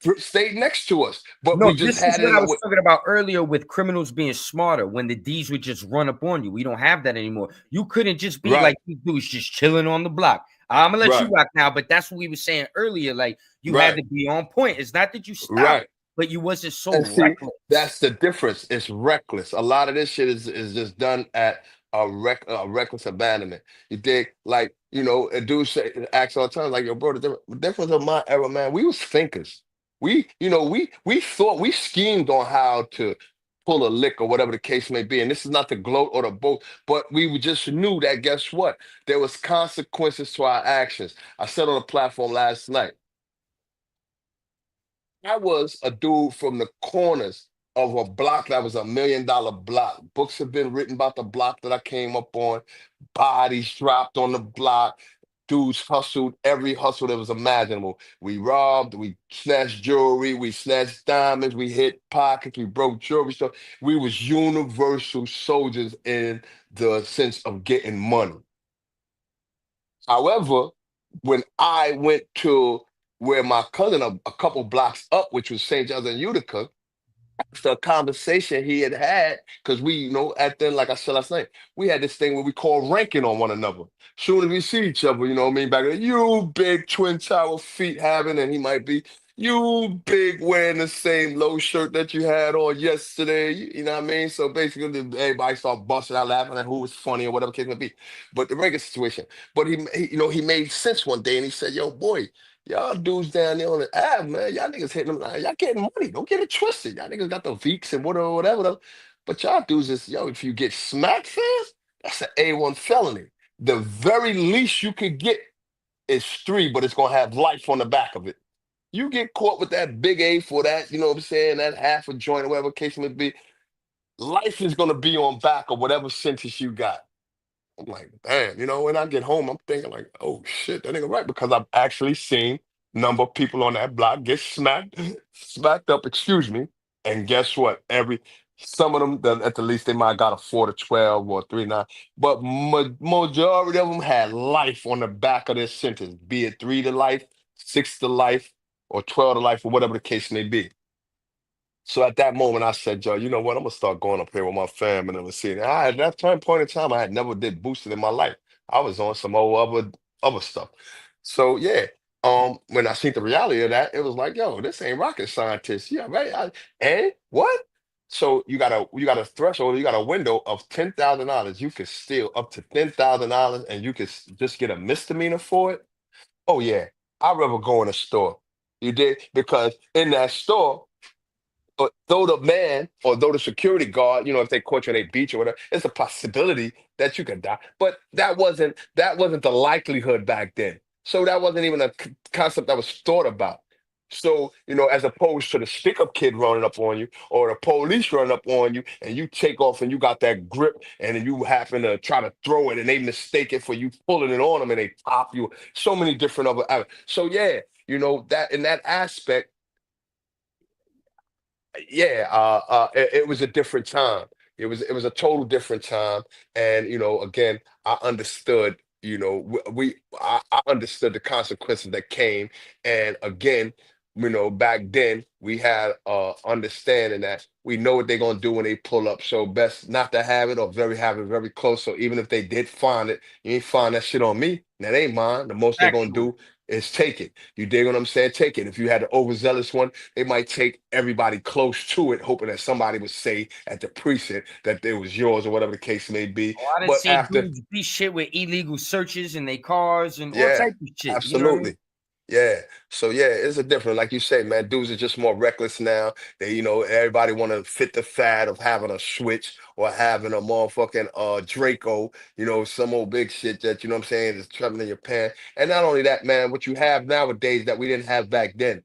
Grip stayed next to us, but No, we just this is had it what in I a was way. talking about earlier with criminals being smarter when the D's would just run up on you. We don't have that anymore. You couldn't just be Right, like these dudes just chilling on the block. I'm gonna let you right, rock now, but that's what we were saying earlier. Like you had right, to be on point. It's not that you stopped, right. but you wasn't so And see, reckless. that's the difference. It's reckless. A lot of this shit is just done at a reckless abandonment. You dig? Like, a dude acts all the time, like, yo, bro, the difference of my era, man, we was thinkers. We thought we schemed on how to pull a lick or whatever the case may be. And this is not the gloat or the boast, but just knew that guess what? There was consequences to our actions. I said on the platform last night. I was a dude from the corners of a block that was $1 million block. Books have been written about the block that I came up on. Bodies dropped on the block. Dudes hustled every hustle that was imaginable. We robbed, we snatched jewelry, we snatched diamonds, we hit pockets, we broke jewelry. So we was universal soldiers in the sense of getting money. However, when I went to where my cousin, a couple blocks up, which was St. John's and Utica, after a conversation he had, because we, at then, like I said last night, we had this thing where we call ranking on one another. Soon as we see each other, you know what I mean? Back then, you big twin tower feet having, and he might be, you big wearing the same low shirt that you had on yesterday. You know what I mean? So basically, everybody start busting out laughing at who was funny or whatever case may be. But the regular situation. But he made sense one day and he said, yo, boy, y'all dudes down there on the Ave, man, y'all niggas hitting them. Y'all getting money. Don't get it twisted. Y'all niggas got the Veeks and whatever, whatever. But y'all dudes is, yo, if you get smacked fast, that's an A1 felony. The very least you could get is 3, but it's gonna have life on the back of it. You get caught with that big A for that, you know what I'm saying, that half a joint or whatever case may be, life is gonna be on back of whatever sentence you got. I'm like, damn, when I get home, I'm thinking like, oh shit, that nigga right, because I've actually seen number of people on that block get smacked up, excuse me. And guess what? Some of them, at the least, they might got a 4 to 12 or 3 to 9, but majority of them had life on the back of their sentence, be it 3 to life, 6 to life, or 12 to life, or whatever the case may be. So at that moment, I said, "Yo, you know what? I'm gonna start going up here with my fam and see." At that point in time, I had never did boosting in my life. I was on some old other stuff. So yeah, when I seen the reality of that, it was like, "Yo, this ain't rocket scientist." Yeah, right. And what? So you got a threshold, you got a window of $10,000. You could steal up to $10,000, and you could just get a misdemeanor for it. Oh yeah, I'd rather go in a store. You did because in that store. But though the man or though the security guard, if they caught you on a beach or whatever, it's a possibility that you could die. But that wasn't the likelihood back then. So that wasn't even a concept that was thought about. So, as opposed to the stick up kid running up on you or the police running up on you and you take off and you got that grip and then you happen to try to throw it and they mistake it for you pulling it on them and they pop you. So many different other. So yeah, that in that aspect yeah, it was a different time. It was a total different time, and again, I understood. I understood the consequences that came, and again, back then we had understanding that we know what they're gonna do when they pull up. So best not to have it or have it very close. So even if they did find it, you ain't find that shit on me. That ain't mine. The most they're gonna Factual. do is take it. You dig what I'm saying? Take it. If you had an overzealous one they might take everybody close to it, hoping that somebody would say at the precinct that it was yours or whatever the case may be. Oh, I done But seen after, dudes beat shit with illegal searches in their cars and all yeah, type of shit. You know what I mean? absolutely. Yeah. So yeah, it's a different, like you say, man, dudes are just more reckless now. Everybody want to fit the fad of having a switch or having a motherfucking Draco, some old big shit that, what I'm saying, is traveling in your pants. And not only that, man, what you have nowadays that we didn't have back then.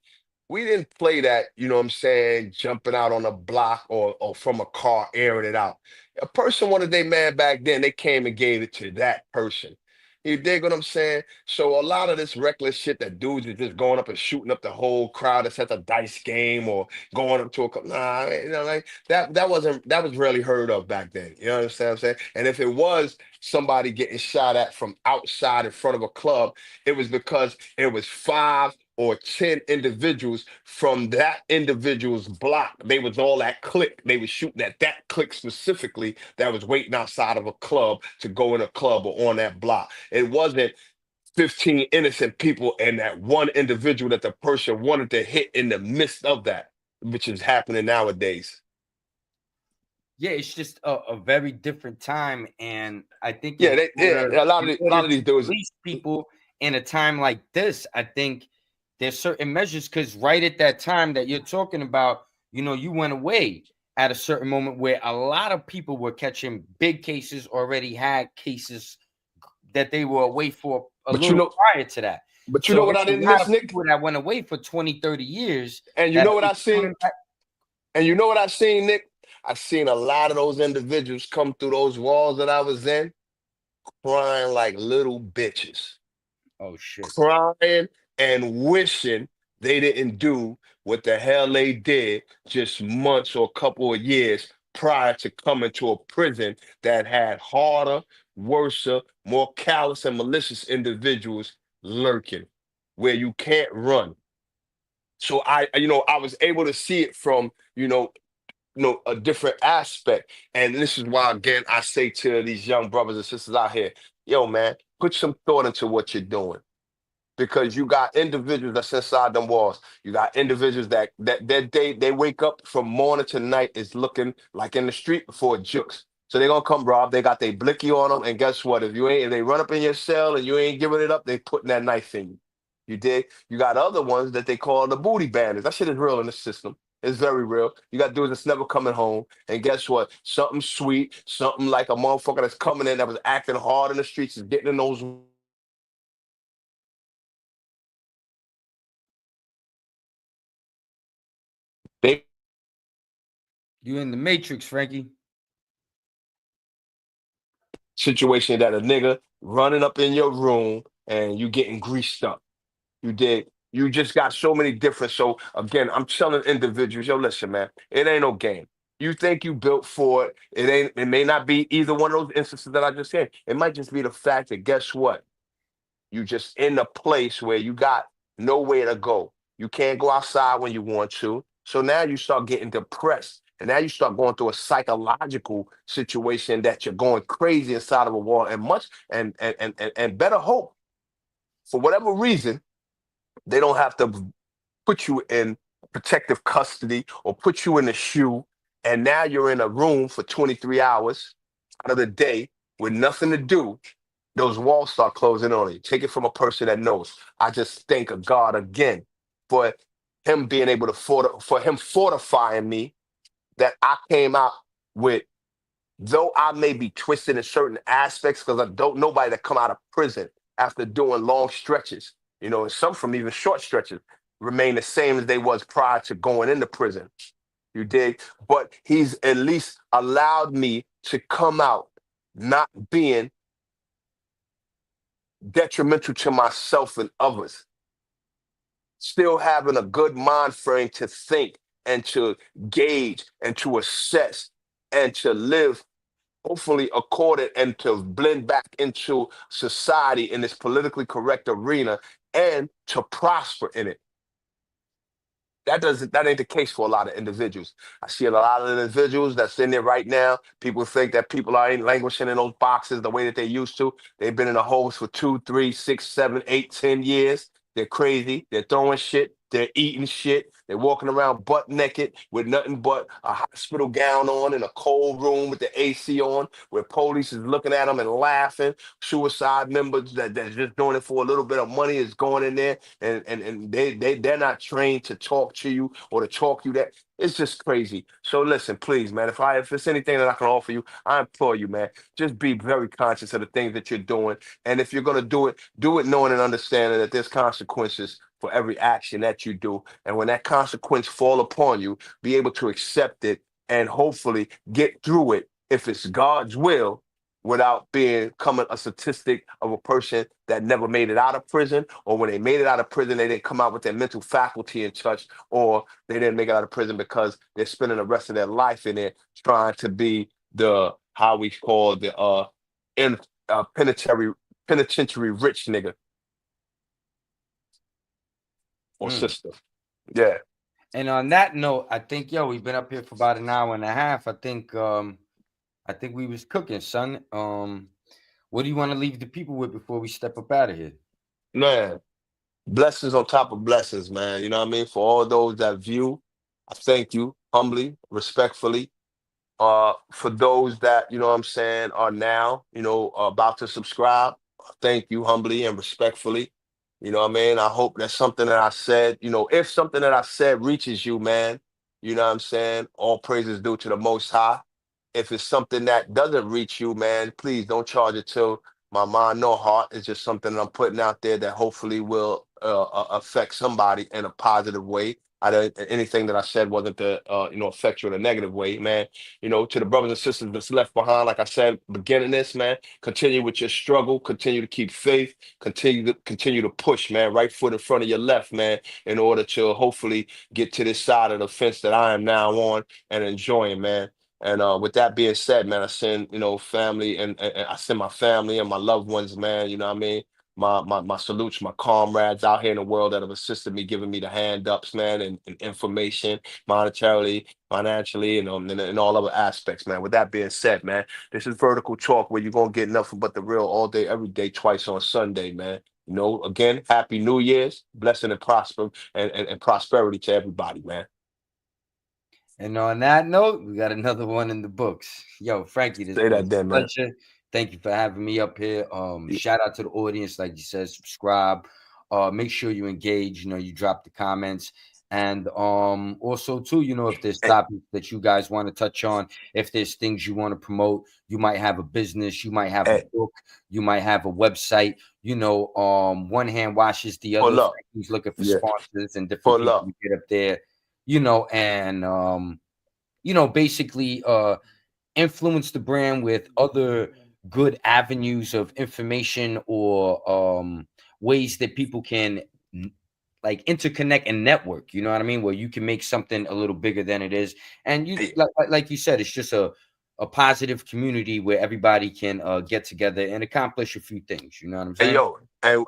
we didn't play that, you know what I'm saying, jumping out on a block or from a car airing it out. A person wanted their man back then, they came and gave it to that person. You dig what I'm saying? So a lot of this reckless shit that dudes are just going up and shooting up the whole crowd that's at the dice game or going up to a nah, you know, like that was rarely heard of back then. You understand what I'm saying? And if it was somebody getting shot at from outside in front of a club, it was because it was 5 or 10 individuals from that individual's block. They was all that clique. They was shooting at that clique specifically that was waiting outside of a club to go in a club or on that block. It wasn't 15 innocent people and that one individual that the person wanted to hit in the midst of that, which is happening nowadays. Yeah, it's just a very different time, and I think Yeah, a in lot order of to these dudes. release people in a time like this, I think there's certain measures because right at that time that you're talking about, you went away at a certain moment where a lot of people were catching big cases, already had cases that they were away for a But little prior to that. but you know So what it's I a didn't lot miss, of Nick? people that went away for 20, 30 years And you that know are what I seen? coming back. And you know what I seen, Nick? I seen a lot of those individuals come through those walls that I was in, crying like little bitches, Oh shit. crying and wishing they didn't do what the hell they did just months or a couple of years prior to coming to a prison that had harder, worser, more callous and malicious individuals lurking, where you can't run. So I was able to see it from, a different aspect. And this is why, again, I say to these young brothers and sisters out here, yo, man, put some thought into what you're doing. Because you got individuals that's inside them walls. You got individuals that they wake up from morning to night is looking like in the street before jukes. So they're gonna come rob. They got their blicky on them, and guess what? If they run up in your cell and you ain't giving it up, they putting that knife in you. You dig? You got other ones that they call the booty bandits. That shit is real in the system. It's very real. You got dudes that's never coming home. And guess what? Something sweet, something like a motherfucker that's coming in that was acting hard in the streets is getting in those. They You in the Matrix, Frankie. situation that a nigga running up in your room and you getting greased up. You did. You just got so many different. So again, I'm telling individuals, yo, listen, man, it ain't no game. You think you built for it. It ain't, it may not be either one of those instances that I just said. It might just be the fact that guess what? You just in a place where you got nowhere to go. You can't go outside when you want to. So now you start getting depressed. And now you start going through a psychological situation that you're going crazy inside of a wall. And much and better hope for whatever reason, they don't have to put you in protective custody or put you in the shoe. And now you're in a room for 23 hours out of the day with nothing to do. Those walls start closing on you. Take it from a person that knows. I just thank God again for him being able to for him fortifying me that I came out with, though I may be twisted in certain aspects because I don't nobody that come out of prison after doing long stretches, and some from even short stretches remain the same as they was prior to going into prison. You dig? But he's at least allowed me to come out not being detrimental to myself and others, still having a good mind frame to think and to gauge and to assess and to live hopefully accorded and to blend back into society in this politically correct arena and to prosper in it. That ain't the case for a lot of individuals. I see a lot of individuals that's in there right now. People think that people are ain't languishing in those boxes the way that they used to. They've been in the holes for 2, 3, 6, 7, 8, 10 years. They're crazy. They're throwing shit. They're eating shit. They're walking around butt naked with nothing but a hospital gown on in a cold room with the AC on, where police is looking at them and laughing. Suicide members that's just doing it for a little bit of money is going in there and they're not trained to talk to you or to talk you that. It's just crazy. So listen, please, man, if it's anything that I can offer you, I implore you, man, just be very conscious of the things that you're doing. And if you're gonna do it knowing and understanding that there's consequences for every action that you do. And when that consequence fall upon you, be able to accept it and hopefully get through it if it's God's will, without becoming a statistic of a person that never made it out of prison, or when they made it out of prison, they didn't come out with their mental faculty in touch, or they didn't make it out of prison because they're spending the rest of their life in it trying to be the, how we call the penitentiary rich nigga or sister. Yeah. And on that note, I think we've been up here for about an hour and a half. I think we was cooking, son. What do you want to leave the people with before we step up out of here? Man, blessings on top of blessings, man. You know what I mean? For all those that view, I thank you humbly, respectfully. For those that, you know what I'm saying, are now, about to subscribe, thank you humbly and respectfully. You know what I mean? I hope that something that I said, if something that I said reaches you, man, you know what I'm saying? All praises due to the Most High. If it's something that doesn't reach you, man, please don't charge it to my mind nor heart. It's just something that I'm putting out there that hopefully will affect somebody in a positive way. Anything that I said wasn't to affect you in a negative way, man. To the brothers and sisters that's left behind, like I said, beginning this, man, continue with your struggle, continue to keep faith, continue to push, man, right foot in front of your left, man, in order to hopefully get to this side of the fence that I am now on and enjoying, man. And with that being said, man, I send, family and I send my family and my loved ones, man, you know what I mean? My salutes, my comrades out here in the world that have assisted me, giving me the hand ups, man, and information, monetarily, financially, and in all other aspects, man. With that being said, man, this is Vertical Talk, where you're gonna get nothing but the real all day, every day, twice on Sunday, man. Again, happy New Year's, blessing and prosper and prosperity to everybody, man. And on that note, we got another one in the books. Yo, Frankie, this Say was that then, a man. pleasure. Thank you for having me up here. Yeah. Shout out to the audience, like you said, subscribe. Make sure you engage. You drop the comments, and also too, if there's topics that you guys want to touch on, if there's things you want to promote, you might have a business, you might have a book, you might have a website. One hand washes the other. Frankie's looking for sponsors and different people to get up there. And basically influence the brand with other good avenues of information or ways that people can like interconnect and network, you know what I mean? Where you can make something a little bigger than it is. And you like you said, it's just a positive community where everybody can get together and accomplish a few things. You know what I'm saying? And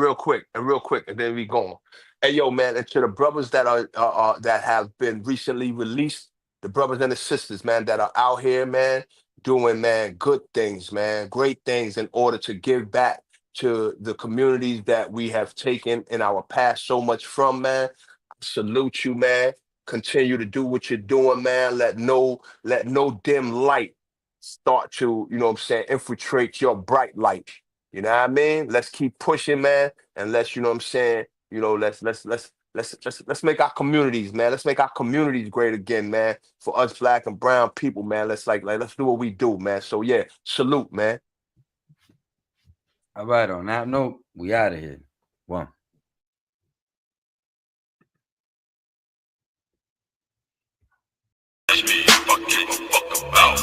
real quick, and then we going. Hey, yo, man, and to the brothers that are that have been recently released, the brothers and the sisters, man, that are out here, man, doing, man, good things, man, great things in order to give back to the communities that we have taken in our past so much from, man. I salute you, man. Continue to do what you're doing, man. Let no dim light start to, infiltrate your bright light. You know what I mean? Let's keep pushing, man, and let's, let's make our communities, man. Let's make our communities great again, man. For us black and brown people, man. Let's let's do what we do, man. So yeah, salute, man. All right, on that note, we out of here. One. Fuck about,